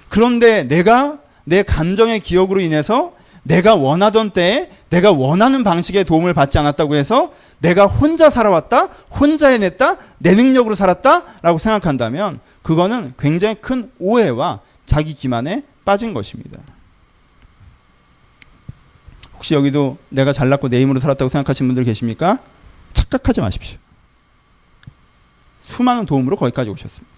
그런데 내가 내 감정의 기억으로 인해서 내가 원하던 때에 내가 원하는 방식의 도움을 받지 않았다고 해서 내가 혼자 살아왔다, 혼자 해냈다, 내 능력으로 살았다라고 생각한다면 그거는 굉장히 큰 오해와 자기 기만에 빠진 것입니다. 혹시 여기도 내가 잘났고 내 힘으로 살았다고 생각하시는 분들 계십니까? 착각하지 마십시오. 수많은 도움으로 거기까지 오셨습니다.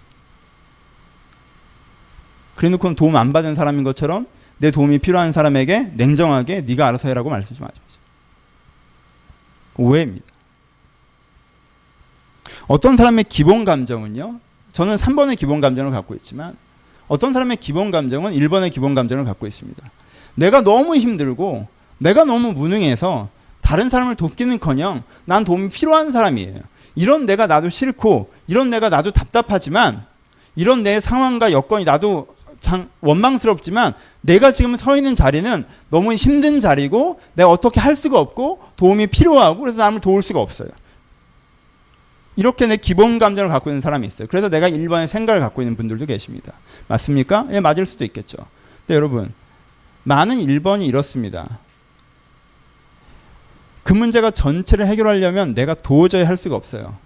그래놓고는 도움 안 받은 사람인 것처럼 내 도움이 필요한 사람에게 냉정하게 네가 알아서 해라고 말씀 좀 하지 마세요. 오해입니다. 어떤 사람의 기본 감정은요. 저는 3번의 기본 감정을 갖고 있지만 어떤 사람의 기본 감정은 1번의 기본 감정을 갖고 있습니다. 내가 너무 힘들고 내가 너무 무능해서 다른 사람을 돕기는커녕 난 도움이 필요한 사람이에요. 이런 내가 나도 싫고 이런 내가 나도 답답하지만 이런 내 상황과 여건이 나도 원망스럽지만 내가 지금 서 있는 자리는 너무 힘든 자리고 내가 어떻게 할 수가 없고 도움이 필요하고 그래서 남을 도울 수가 없어요. 이렇게 내 기본 감정을 갖고 있는 사람이 있어요. 그래서 내가 1번의 생각을 갖고 있는 분들도 계십니다. 맞습니까? 예, 맞을 수도 있겠죠. 근데 여러분, 많은 1번이 이렇습니다. 그 문제가 전체를 해결하려면 내가 도저히 할 수가 없어요.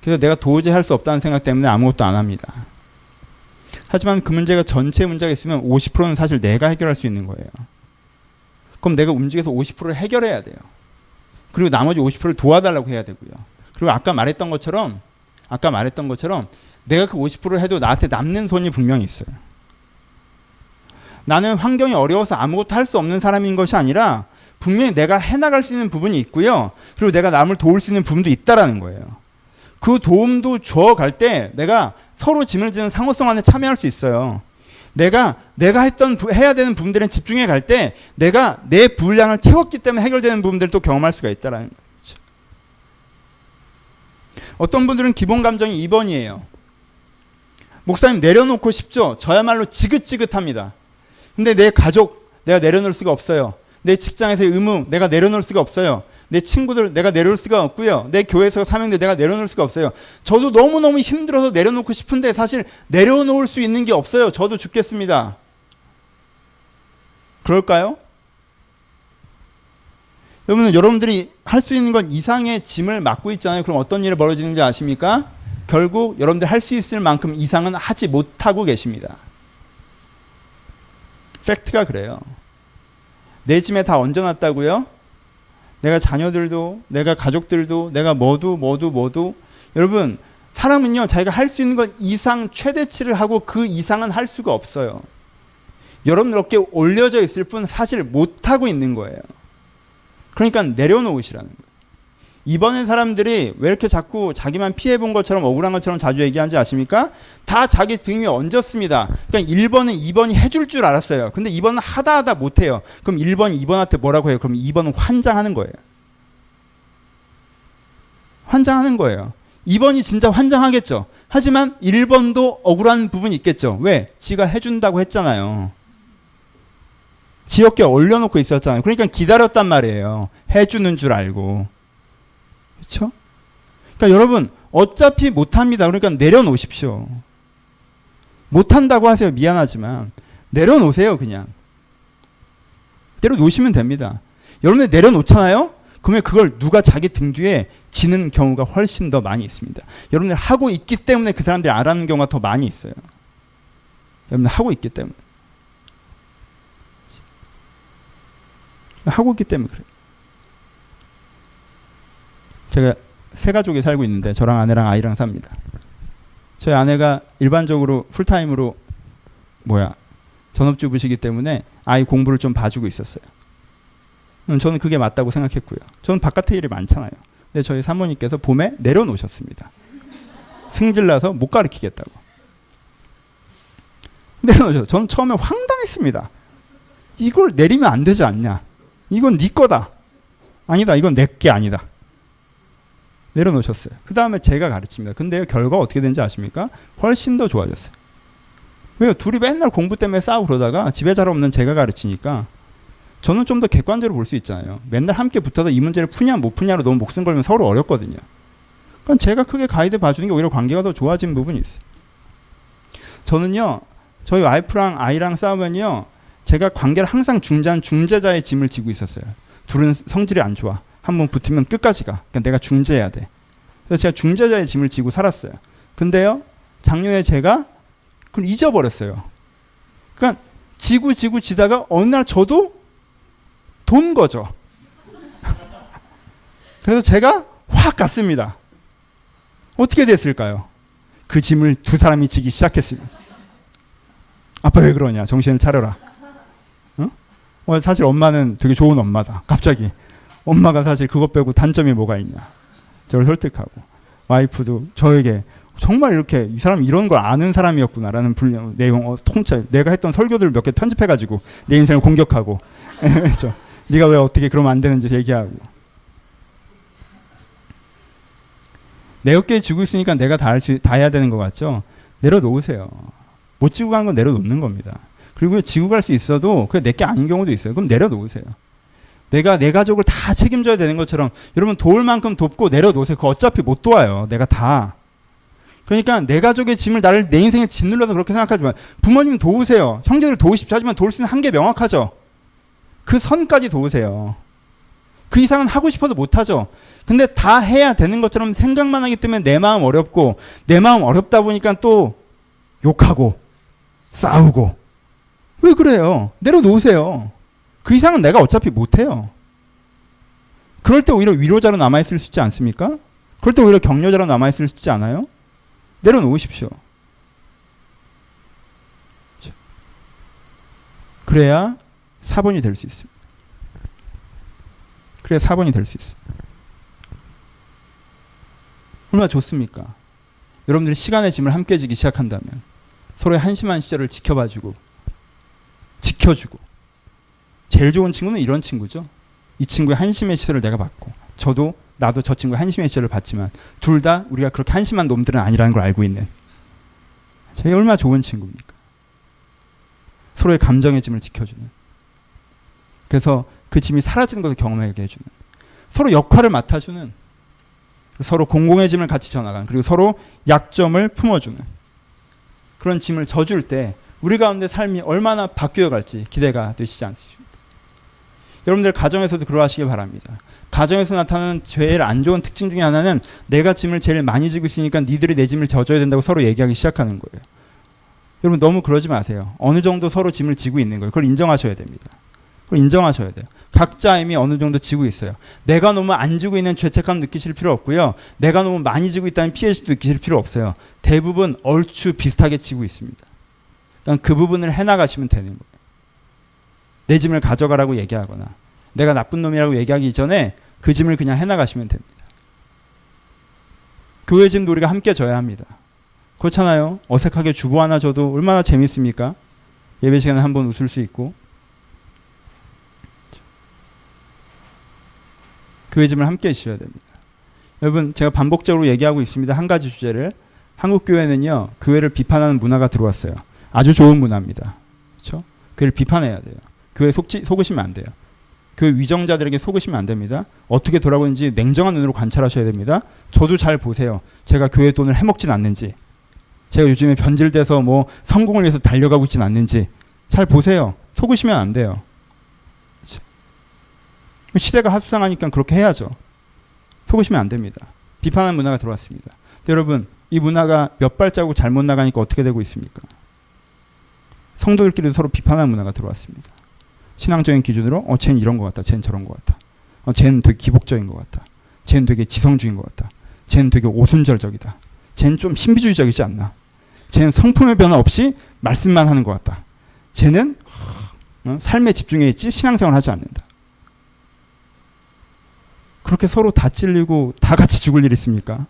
그래서 내가 도저히 할 수 없다는 생각 때문에 아무것도 안 합니다. 하지만 그 문제가 전체 문제가 있으면 50%는 사실 내가 해결할 수 있는 거예요. 그럼 내가 움직여서 50%를 해결해야 돼요. 그리고 나머지 50%를 도와달라고 해야 되고요. 그리고 아까 말했던 것처럼 내가 그 50%를 해도 나한테 남는 손이 분명히 있어요. 나는 환경이 어려워서 아무것도 할 수 없는 사람인 것이 아니라 분명히 내가 해나갈 수 있는 부분이 있고요. 그리고 내가 남을 도울 수 있는 부분도 있다라는 거예요. 그 도움도 줘갈 때 내가 서로 짐을 지는 상호성 안에 참여할 수 있어요. 내가 해야 되는 부분들은 집중해 갈 때 내가 내 분량을 채웠기 때문에 해결되는 부분들을 또 경험할 수가 있다라는 거죠. 어떤 분들은 기본 감정이 2번이에요. 목사님 내려놓고 싶죠? 저야말로 지긋지긋합니다. 근데 내 가족 내가 내려놓을 수가 없어요. 내 직장에서의 의무 내가 내려놓을 수가 없어요. 내 친구들 내가 내려놓을 수가 없고요. 내 교회에서 사명들 내가 내려놓을 수가 없어요. 저도 너무너무 힘들어서 내려놓고 싶은데 사실 내려놓을 수 있는 게 없어요. 저도 죽겠습니다. 그럴까요? 여러분들이 할 수 있는 건 이상의 짐을 맡고 있잖아요. 그럼 어떤 일이 벌어지는지 아십니까? 결국 여러분들 할 수 있을 만큼 이상은 하지 못하고 계십니다. 팩트가 그래요. 내 짐에 다 얹어놨다고요? 내가 자녀들도 내가 가족들도 내가 모두 여러분 사람은요 자기가 할 수 있는 건 이상 최대치를 하고 그 이상은 할 수가 없어요. 여러분 어깨에 올려져 있을 뿐 사실 못하고 있는 거예요. 그러니까 내려놓으시라는 거예요. 이번엔 사람들이 왜 이렇게 자꾸 자기만 피해본 것처럼 억울한 것처럼 자주 얘기하는지 아십니까? 다 자기 등 위에 얹었습니다. 그러니까 1번은 2번이 해줄 줄 알았어요. 근데 2번은 하다 못해요. 그럼 1번이 2번한테 뭐라고 해요? 그럼 2번은 환장하는 거예요. 환장하는 거예요. 2번이 진짜 환장하겠죠. 하지만 1번도 억울한 부분이 있겠죠. 왜? 지가 해준다고 했잖아요. 지 어깨에 올려놓고 있었잖아요. 그러니까 기다렸단 말이에요. 해주는 줄 알고. 그렇죠? 그러니까 여러분 어차피 못합니다. 그러니까 내려놓으십시오. 못한다고 하세요. 미안하지만 내려놓으세요. 그냥 내려놓으시면 됩니다. 여러분들 내려놓잖아요. 그러면 그걸 누가 자기 등 뒤에 지는 경우가 훨씬 더 많이 있습니다. 여러분들 하고 있기 때문에 그 사람들이 알아는 경우가 더 많이 있어요. 여러분들 하고 있기 때문에 하고 있기 때문에 그래요. 제가 세 가족이 살고 있는데 저랑 아내랑 아이랑 삽니다. 저희 아내가 일반적으로 풀타임으로 전업주부시기 때문에 아이 공부를 좀 봐주고 있었어요. 저는 그게 맞다고 생각했고요. 저는 바깥에 일이 많잖아요. 근데 저희 사모님께서 봄에 내려놓으셨습니다. 승질나서 못 가르치겠다고. 내려놓으셔서 저는 처음에 황당했습니다. 이걸 내리면 안 되지 않냐. 이건 네 거다. 아니다. 이건 내 게 아니다. 내려놓으셨어요. 그 다음에 제가 가르칩니다. 근데 결과가 어떻게 된지 아십니까? 훨씬 더 좋아졌어요. 왜요? 둘이 맨날 공부 때문에 싸우고 그러다가 집에 잘 없는 제가 가르치니까 저는 좀 더 객관적으로 볼 수 있잖아요. 맨날 함께 붙어서 이 문제를 푸냐 못 푸냐로 너무 목숨 걸면 서로 어렵거든요. 그러니까 제가 크게 가이드 봐주는 게 오히려 관계가 더 좋아진 부분이 있어요. 저는요. 저희 와이프랑 아이랑 싸우면요. 제가 관계를 항상 중재자의 짐을 지고 있었어요. 둘은 성질이 안 좋아. 한번 붙으면 끝까지 가. 그러니까 내가 중재해야 돼. 그래서 제가 중재자의 짐을 지고 살았어요. 근데요. 작년에 제가 그걸 잊어버렸어요. 그러니까 지다가 어느 날 저도 돈 거죠. 그래서 제가 확 갔습니다. 어떻게 됐을까요? 그 짐을 두 사람이 지기 시작했습니다. 아빠 왜 그러냐? 정신을 차려라. 사실 엄마는 되게 좋은 엄마다. 갑자기. 엄마가 사실 그것 빼고 단점이 뭐가 있냐. 저를 설득하고. 와이프도 저에게 정말 이렇게 이 사람 이런 걸 아는 사람이었구나라는 내용 통찰. 내가 했던 설교들을 몇 개 편집해가지고 내 인생을 공격하고. 그렇죠. 네가 왜 어떻게 그러면 안 되는지 얘기하고. 내 어깨에 쥐고 있으니까 내가 다 해야 되는 것 같죠? 내려놓으세요. 못 지고 가는 건 내려놓는 겁니다. 그리고 지고 갈 수 있어도 그게 내게 아닌 경우도 있어요. 그럼 내려놓으세요. 내가 내 가족을 다 책임져야 되는 것처럼 여러분 도울 만큼 돕고 내려놓으세요. 그거 어차피 못 도와요. 내가 다. 그러니까 내 가족의 짐을 내 인생에 짓눌러서 그렇게 생각하지 마. 부모님 도우세요. 형제들 도우십시오. 하지만 도울 수 있는 한계 명확하죠. 그 선까지 도우세요. 그 이상은 하고 싶어도 못하죠. 근데 다 해야 되는 것처럼 생각만 하기 때문에 내 마음 어렵고 내 마음 어렵다 보니까 또 욕하고 싸우고 왜 그래요? 내려놓으세요. 그 이상은 내가 어차피 못해요. 그럴 때 오히려 위로자로 남아있을 수 있지 않습니까? 그럴 때 오히려 격려자로 남아있을 수 있지 않아요? 내려놓으십시오. 그래야 4번이 될 수 있습니다. 그래야 4번이 될 수 있습니다. 얼마나 좋습니까? 여러분들이 시간의 짐을 함께 지기 시작한다면 서로의 한심한 시절을 지켜봐주고 지켜주고 제일 좋은 친구는 이런 친구죠. 이 친구의 한심의 시절을 내가 봤고 나도 저 친구의 한심의 시절을 봤지만 둘 다 우리가 그렇게 한심한 놈들은 아니라는 걸 알고 있는 저희 얼마나 좋은 친구입니까? 서로의 감정의 짐을 지켜주는 그래서 그 짐이 사라지는 것을 경험하게 해주는 서로 역할을 맡아주는 서로 공공의 짐을 같이 져나가는 그리고 서로 약점을 품어주는 그런 짐을 져줄 때 우리 가운데 삶이 얼마나 바뀌어 갈지 기대가 되시지 않습니까? 여러분들 가정에서도 그러하시길 바랍니다. 가정에서 나타나는 제일 안 좋은 특징 중에 하나는 내가 짐을 제일 많이 지고 있으니까 니들이 내 짐을 져줘야 된다고 서로 얘기하기 시작하는 거예요. 여러분 너무 그러지 마세요. 어느 정도 서로 짐을 지고 있는 거예요. 그걸 인정하셔야 됩니다. 그걸 인정하셔야 돼요. 각자 이미 어느 정도 지고 있어요. 내가 너무 안 지고 있는 죄책감 느끼실 필요 없고요. 내가 너무 많이 지고 있다는 피해도 느끼실 필요 없어요. 대부분 얼추 비슷하게 지고 있습니다. 그러니까 그 부분을 해나가시면 되는 거예요. 내 짐을 가져가라고 얘기하거나 내가 나쁜 놈이라고 얘기하기 전에 그 짐을 그냥 해나가시면 됩니다. 교회 짐도 우리가 함께 져야 합니다. 그렇잖아요. 어색하게 주보 하나 줘도 얼마나 재밌습니까? 예배 시간에 한번 웃을 수 있고 교회 짐을 함께 지셔야 됩니다. 여러분 제가 반복적으로 얘기하고 있습니다. 한 가지 주제를 한국 교회는요. 교회를 비판하는 문화가 들어왔어요. 아주 좋은 문화입니다. 그렇죠? 교회를 비판해야 돼요. 교회 속으시면 안 돼요. 교회 위정자들에게 속으시면 안 됩니다. 어떻게 돌아오는지 냉정한 눈으로 관찰하셔야 됩니다. 저도 잘 보세요. 제가 교회 돈을 해먹진 않는지 제가 요즘에 변질돼서 뭐 성공을 위해서 달려가고 있진 않는지 잘 보세요. 속으시면 안 돼요. 그렇죠? 시대가 하수상하니까 그렇게 해야죠. 속으시면 안 됩니다. 비판하는 문화가 들어왔습니다. 근데 여러분 이 문화가 몇 발자국 잘못 나가니까 어떻게 되고 있습니까? 성도들끼리도 서로 비판하는 문화가 들어왔습니다. 신앙적인 기준으로 쟤는 이런 것 같다. 쟤는 저런 것 같다. 쟤는 되게 기복적인 것 같다. 쟤는 되게 지성주의인 것 같다. 쟤는 되게 오순절적이다. 쟤는 좀 신비주의적이지 않나. 쟤는 성품의 변화 없이 말씀만 하는 것 같다. 쟤는 삶에 집중해 있지 신앙생활 하지 않는다. 그렇게 서로 다 찔리고 다 같이 죽을 일 있습니까?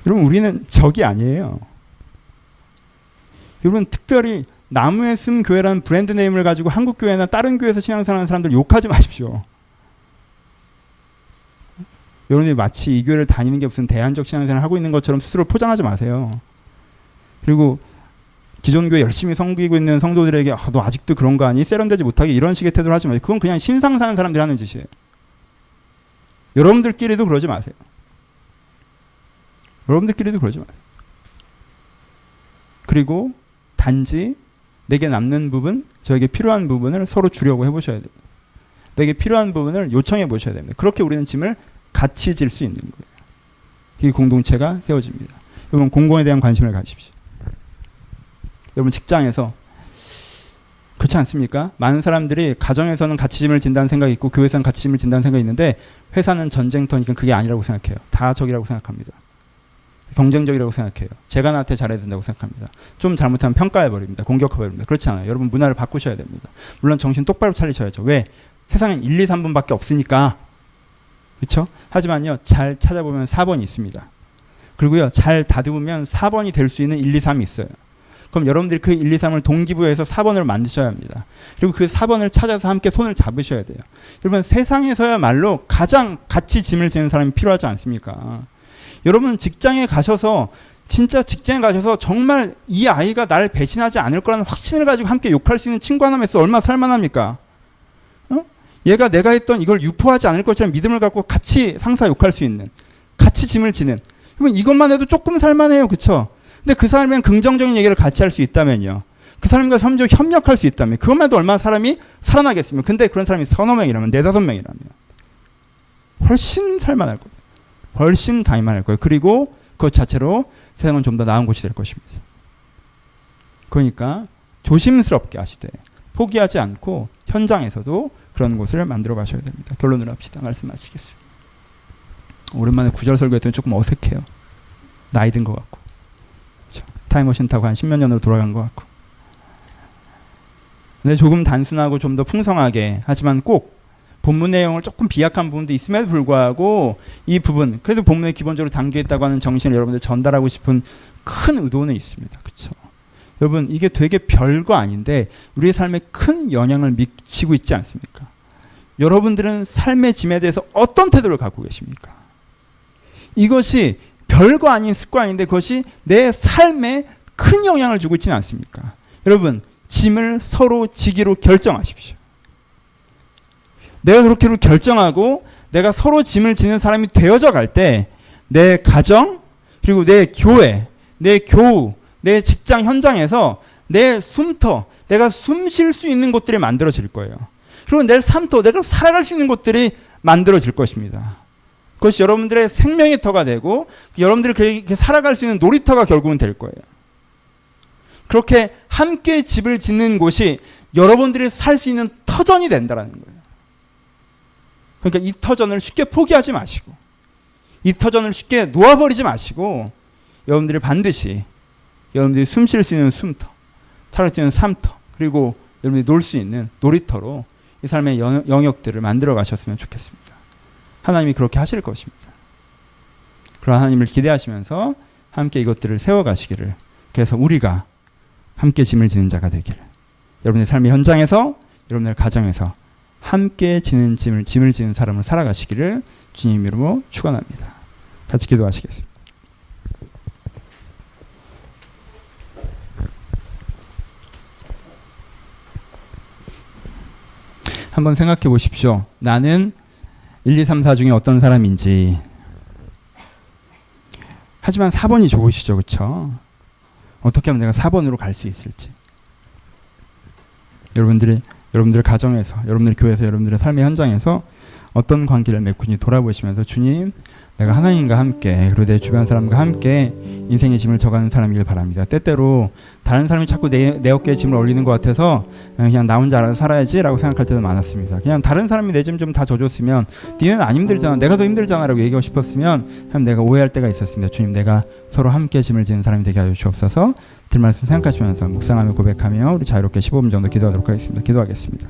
여러분 우리는 적이 아니에요. 여러분 특별히 나무에 쓴 교회라는 브랜드 네임을 가지고 한국 교회나 다른 교회에서 신앙생활하는 사람들 욕하지 마십시오. 여러분들이 마치 이 교회를 다니는 게 무슨 대안적 신앙생활을 하고 있는 것처럼 스스로 포장하지 마세요. 그리고 기존 교회 열심히 섬기고 있는 성도들에게 너 아직도 그런 거 아니? 세련되지 못하게 이런 식의 태도를 하지 마세요. 그건 그냥 신상 사는 사람들이 하는 짓이에요. 여러분들끼리도 그러지 마세요. 여러분들끼리도 그러지 마세요. 그리고 단지 내게 남는 부분, 저에게 필요한 부분을 서로 주려고 해보셔야 됩니다. 내게 필요한 부분을 요청해 보셔야 됩니다. 그렇게 우리는 짐을 같이 질 수 있는 거예요. 이 공동체가 세워집니다. 여러분 공공에 대한 관심을 가지십시오. 여러분 직장에서 그렇지 않습니까? 많은 사람들이 가정에서는 같이 짐을 진다는 생각이 있고 교회에서는 같이 짐을 진다는 생각이 있는데 회사는 전쟁터니까 그게 아니라고 생각해요. 다 적이라고 생각합니다. 경쟁적이라고 생각해요. 제가 나한테 잘해야 된다고 생각합니다. 좀 잘못하면 평가해버립니다. 공격해버립니다. 그렇지 않아요. 여러분 문화를 바꾸셔야 됩니다. 물론 정신 똑바로 차리셔야죠. 왜? 세상엔 1, 2, 3번밖에 없으니까. 그렇죠? 하지만요. 잘 찾아보면 4번이 있습니다. 그리고요. 잘 다듬으면 4번이 될 수 있는 1, 2, 3이 있어요. 그럼 여러분들이 그 1, 2, 3을 동기부여해서 4번으로 만드셔야 합니다. 그리고 그 4번을 찾아서 함께 손을 잡으셔야 돼요. 여러분 세상에서야말로 가장 같이 짐을 지는 사람이 필요하지 않습니까? 여러분 직장에 가셔서 진짜 직장에 가셔서 정말 이 아이가 나를 배신하지 않을 거라는 확신을 가지고 함께 욕할 수 있는 친구 하나만 있어 얼마나 살만합니까? 얘가 내가 했던 이걸 유포하지 않을 것이라는 믿음을 갖고 같이 상사 욕할 수 있는, 같이 짐을 지는. 그러면 이것만 해도 조금 살만해요. 그쵸? 근데 그 사람이랑 긍정적인 얘기를 같이 할 수 있다면요. 그 사람과 협력할 수 있다면 그것만 해도 얼마나 사람이 살아나겠습니까? 근데 그런 사람이 서너 명이라면, 네다섯 명이라면 훨씬 살만할 거예요. 훨씬 다이만할 거예요. 그리고 그것 자체로 세상은 좀 더 나은 곳이 될 것입니다. 그러니까 조심스럽게 하시되 포기하지 않고 현장에서도 그런 곳을 만들어 가셔야 됩니다. 결론으로 합시다. 말씀하시겠습니다. 오랜만에 구절 설교했더니 조금 어색해요. 나이 든 것 같고. 그렇죠? 타임머신 타고 한 10몇 년으로 돌아간 것 같고. 근데 조금 단순하고 좀 더 풍성하게, 하지만 꼭 본문 내용을 조금 비약한 부분도 있음에도 불구하고 이 부분, 그래도 본문에 기본적으로 담겨있다고 하는 정신을 여러분들 전달하고 싶은 큰 의도는 있습니다. 그렇죠? 여러분 이게 되게 별거 아닌데 우리의 삶에 큰 영향을 미치고 있지 않습니까? 여러분들은 삶의 짐에 대해서 어떤 태도를 갖고 계십니까? 이것이 별거 아닌 습관인데 그것이 내 삶에 큰 영향을 주고 있지는 않습니까? 여러분 짐을 서로 지기로 결정하십시오. 내가 그렇게 결정하고 내가 서로 짐을 지는 사람이 되어져 갈 때 내 가정, 그리고 내 교회, 내 교우, 내 직장 현장에서 내 숨터, 내가 숨 쉴 수 있는 곳들이 만들어질 거예요. 그리고 내 삶터, 내가 살아갈 수 있는 곳들이 만들어질 것입니다. 그것이 여러분들의 생명의 터가 되고 여러분들이 그렇게 살아갈 수 있는 놀이터가 결국은 될 거예요. 그렇게 함께 집을 짓는 곳이 여러분들이 살 수 있는 터전이 된다는 거예요. 그러니까 이 터전을 쉽게 포기하지 마시고 이 터전을 쉽게 놓아버리지 마시고 여러분들이 반드시 여러분들이 숨 쉴 수 있는 숨터, 살아갈 수 있는 삶터, 그리고 여러분들이 놀 수 있는 놀이터로 이 삶의 영역들을 만들어 가셨으면 좋겠습니다. 하나님이 그렇게 하실 것입니다. 그런 하나님을 기대하시면서 함께 이것들을 세워가시기를, 그래서 우리가 함께 짐을 지는 자가 되기를, 여러분의 삶의 현장에서 여러분의 가정에서 함께 짐을 지는 사람을 살아가시기를 주님 이름으로 축원합니다. 같이 기도하시겠습니다. 한번 생각해 보십시오. 나는 1, 2, 3, 4 중에 어떤 사람인지. 하지만 4번이 좋으시죠. 그렇죠? 어떻게 하면 내가 4번으로 갈 수 있을지. 여러분들 가정에서, 여러분들 교회에서, 여러분들의 삶의 현장에서 어떤 관계를 맺고 있는지 돌아보시면서 주님, 내가 하나님과 함께 그리고 내 주변 사람과 함께 인생의 짐을 져가는 사람이길 바랍니다. 때때로 다른 사람이 자꾸 내 어깨에 짐을 올리는 것 같아서 그냥 나 혼자 알아서 살아야지라고 생각할 때도 많았습니다. 그냥 다른 사람이 내 짐 좀 다 져줬으면 니는 안 힘들잖아, 내가 더 힘들잖아 라고 얘기하고 싶었으면 내가 오해할 때가 있었습니다. 주님, 내가 서로 함께 짐을 지는 사람이 되게 하여 주옵소서. 들 말씀 생각하시면서 묵상하며 고백하며 우리 자유롭게 15분 정도 기도하도록 하겠습니다. 기도하겠습니다.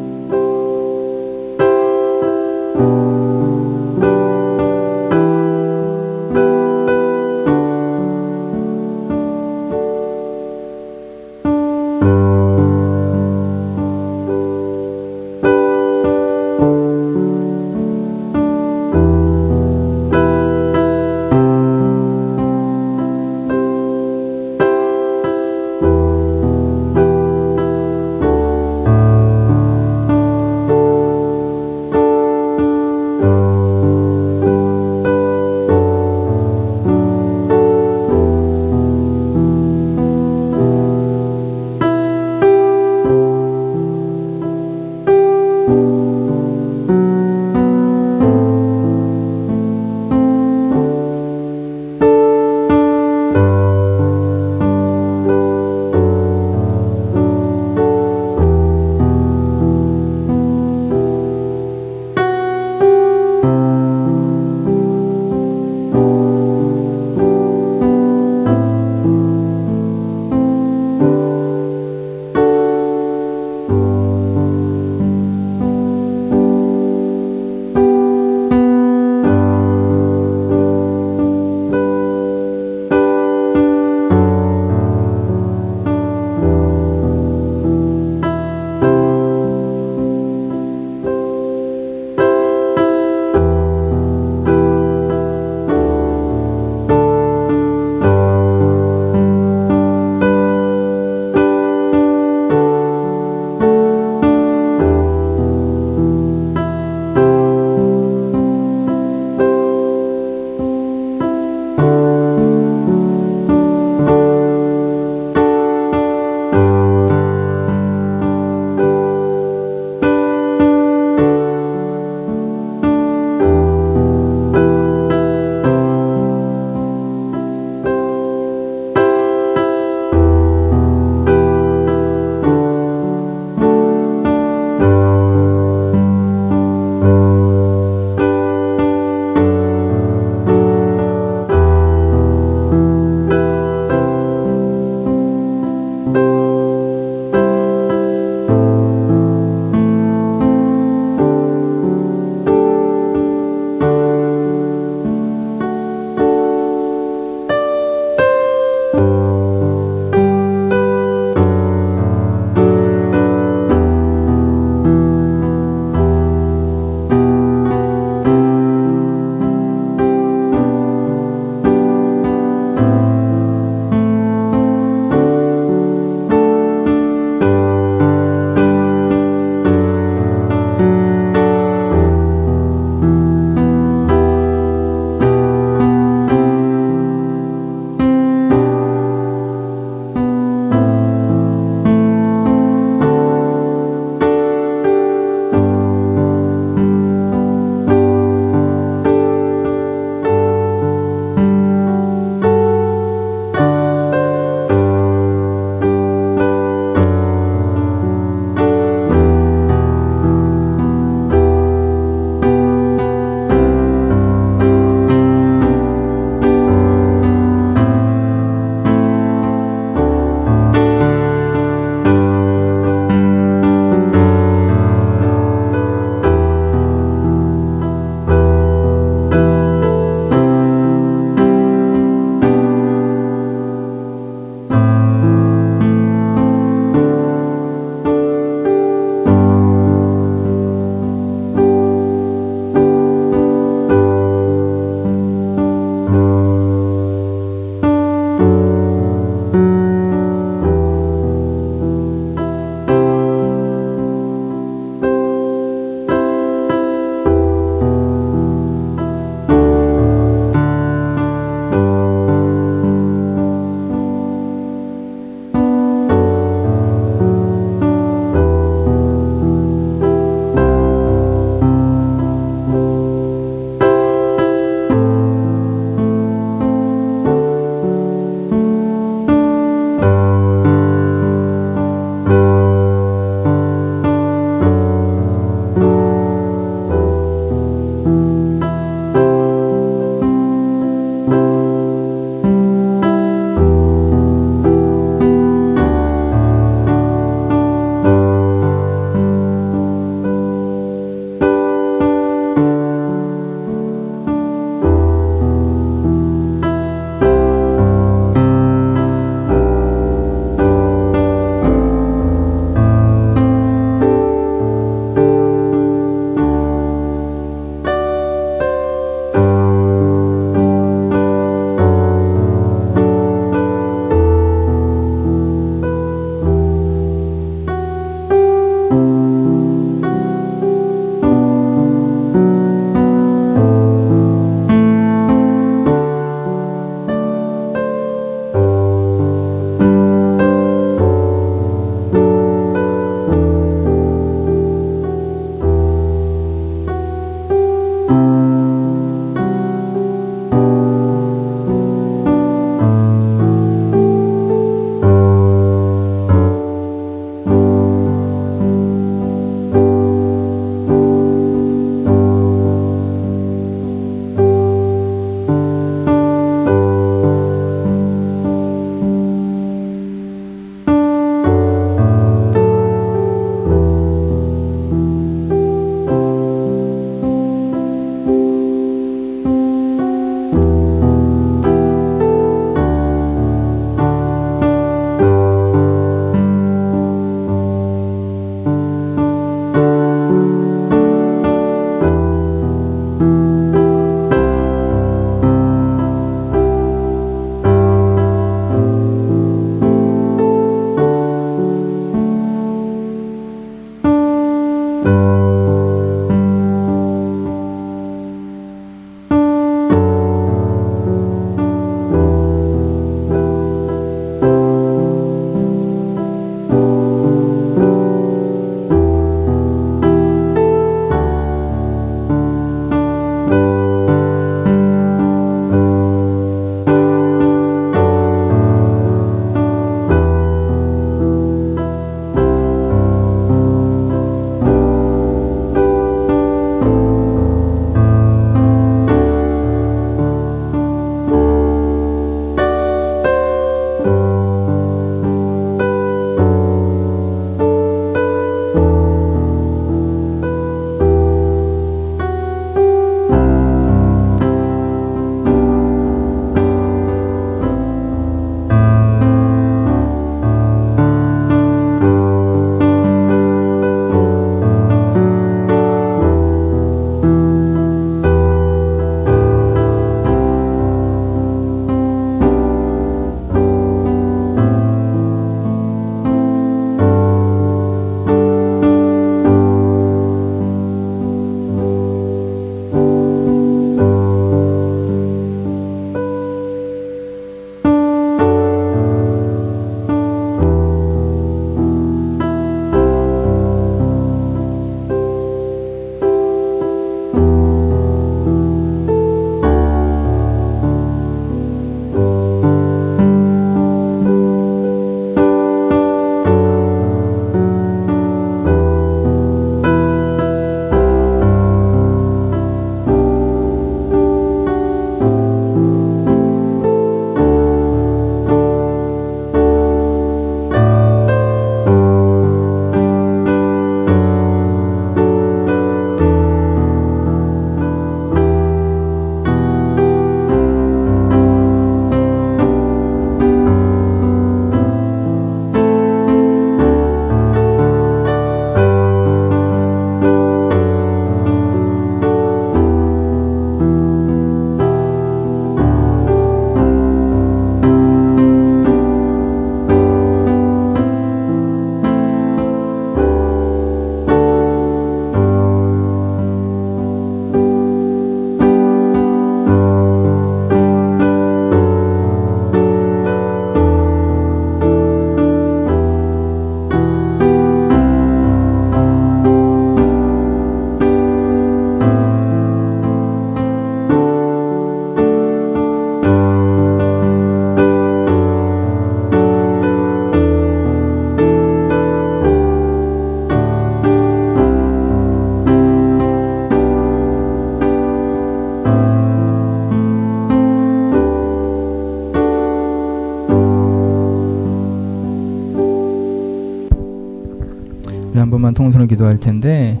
한 번만 통성으로 기도할 텐데,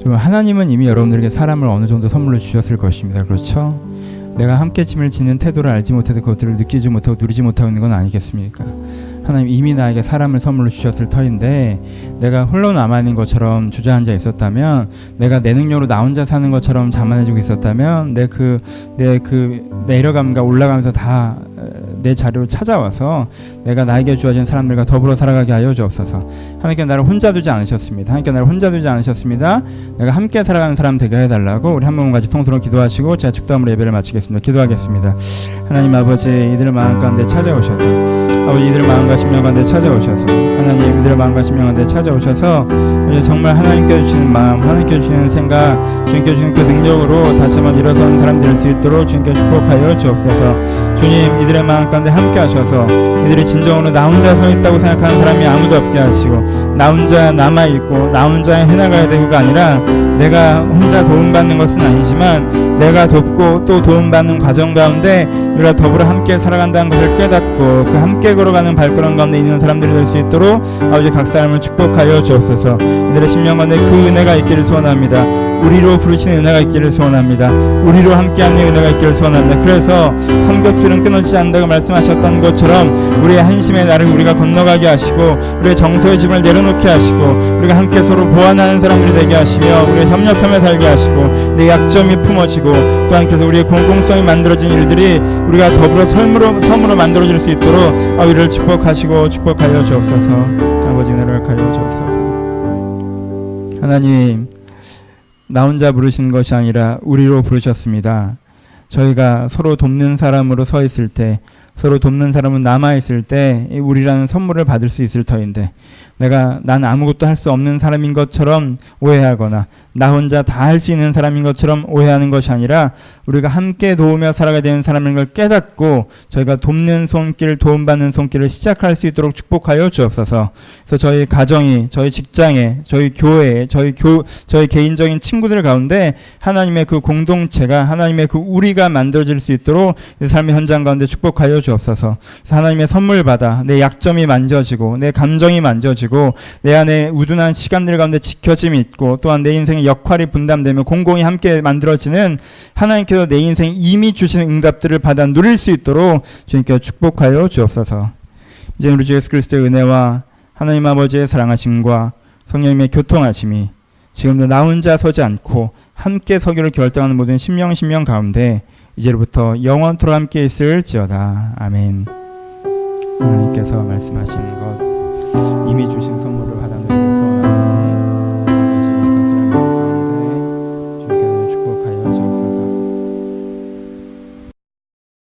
하나님은 이미 여러분들에게 사람을 어느 정도 선물로 주셨을 것입니다. 그렇죠? 내가 함께 짐을 지는 태도를 알지 못해도 그것들을 느끼지 못하고 누리지 못하고 있는 건 아니겠습니까? 하나님 이미 나에게 사람을 선물로 주셨을 터인데, 내가 홀로 남아있는 것처럼 주저앉아 있었다면, 내가 내 능력으로 나 혼자 사는 것처럼 자만해지고 있었다면, 내 내려감과 올라가면서 다 내 자리로 찾아와서 내가 나에게 주어진 사람들과 더불어 살아가게 하여 주옵소서. 하나님께 나를 혼자 두지 않으셨습니다. 하나님께 나를 혼자 두지 않으셨습니다. 내가 함께 살아가는 사람 되게 해달라고 우리 한 번 같이 통성으로 기도하시고 제가 축도함으로 예배를 마치겠습니다. 기도하겠습니다. 하나님 아버지, 이들의 마음 가운데 찾아오셔서, 아버지 이들의 마음과 심령 가운데 찾아오셔서, 하나님 이들의 마음과 심령 가운데 찾아오셔서 정말 하나님께 주시는 마음, 하나님께 주시는 생각, 주님께 주시는 그 능력으로 다시 한번 일어서는 사람 될 수 있도록 주님께 축복하여 주옵소서. 주님 이들의 마음 가운데 함께 하셔서 이들이 진정으로 나 혼자 서 있다고 생각하는 사람이 아무도 없게 하시고, 나 혼자 남아있고 나 혼자 해나가야 되고가 아니라, 내가 혼자 도움받는 것은 아니지만 내가 돕고 또 도움받는 과정 가운데 우리가 더불어 함께 살아간다는 것을 깨닫고 그 함께 걸어가는 발걸음 가운데 있는 사람들이 될 수 있도록 아버지 각 사람을 축복하여 주옵소서. 이들의 심령 가운데 그 은혜가 있기를 소원합니다. 우리로 부르시는 은혜가 있기를 소원합니다. 우리로 함께하는 은혜가 있기를 소원합니다. 그래서 한 겹줄은 끊어지지 않는다고 말씀하셨던 것처럼 우리의 한심의 날을 우리가 건너가게 하시고, 우리의 정서의 짐을 내려놓게 하시고, 우리가 함께 서로 보완하는 사람들이 되게 하시며, 우리가 협력하며 살게 하시고, 내 약점이 품어지고, 또한 그래서 우리의 공공성이 만들어진 일들이 우리가 더불어 섬으로 만들어질 수 있도록 우리를 축복하시고 축복하여 주옵소서. 아버지 은혜를 하여 주옵소서. 하나님, 나 혼자 부르신 것이 아니라 우리로 부르셨습니다. 저희가 서로 돕는 사람으로 서 있을 때, 서로 돕는 사람은 남아있을 때 우리라는 선물을 받을 수 있을 터인데, 난 아무것도 할 수 없는 사람인 것처럼 오해하거나 나 혼자 다 할 수 있는 사람인 것처럼 오해하는 것이 아니라, 우리가 함께 도우며 살아가야 되는 사람인 걸 깨닫고 저희가 돕는 손길, 도움받는 손길을 시작할 수 있도록 축복하여 주옵소서. 그래서 저희 가정이, 저희 직장에, 저희 교회에, 저희 개인적인 친구들 가운데 하나님의 그 공동체가, 하나님의 그 우리가 만들어질 수 있도록 삶의 현장 가운데 축복하여 주옵소서. 그래서 하나님의 선물 받아 내 약점이 만져지고 내 감정이 만져지고 내 안에 우둔한 시간들 가운데 지켜짐이 있고, 또한 내 인생의 역할이 분담되며 공공이 함께 만들어지는, 하나님께서 내 인생에 이미 주시는 응답들을 받아 누릴 수 있도록 주님께 축복하여 주옵소서. 이제 우리 주 예수 그리스도의 은혜와 하나님 아버지의 사랑하심과 성령님의 교통하심이 지금도 나 혼자 서지 않고 함께 서기를 결정하는 모든 심령 가운데 이제부터 영원토록 함께 있을지어다. 아멘. 하나님께서 말씀하신 것, 이미 주신 선물을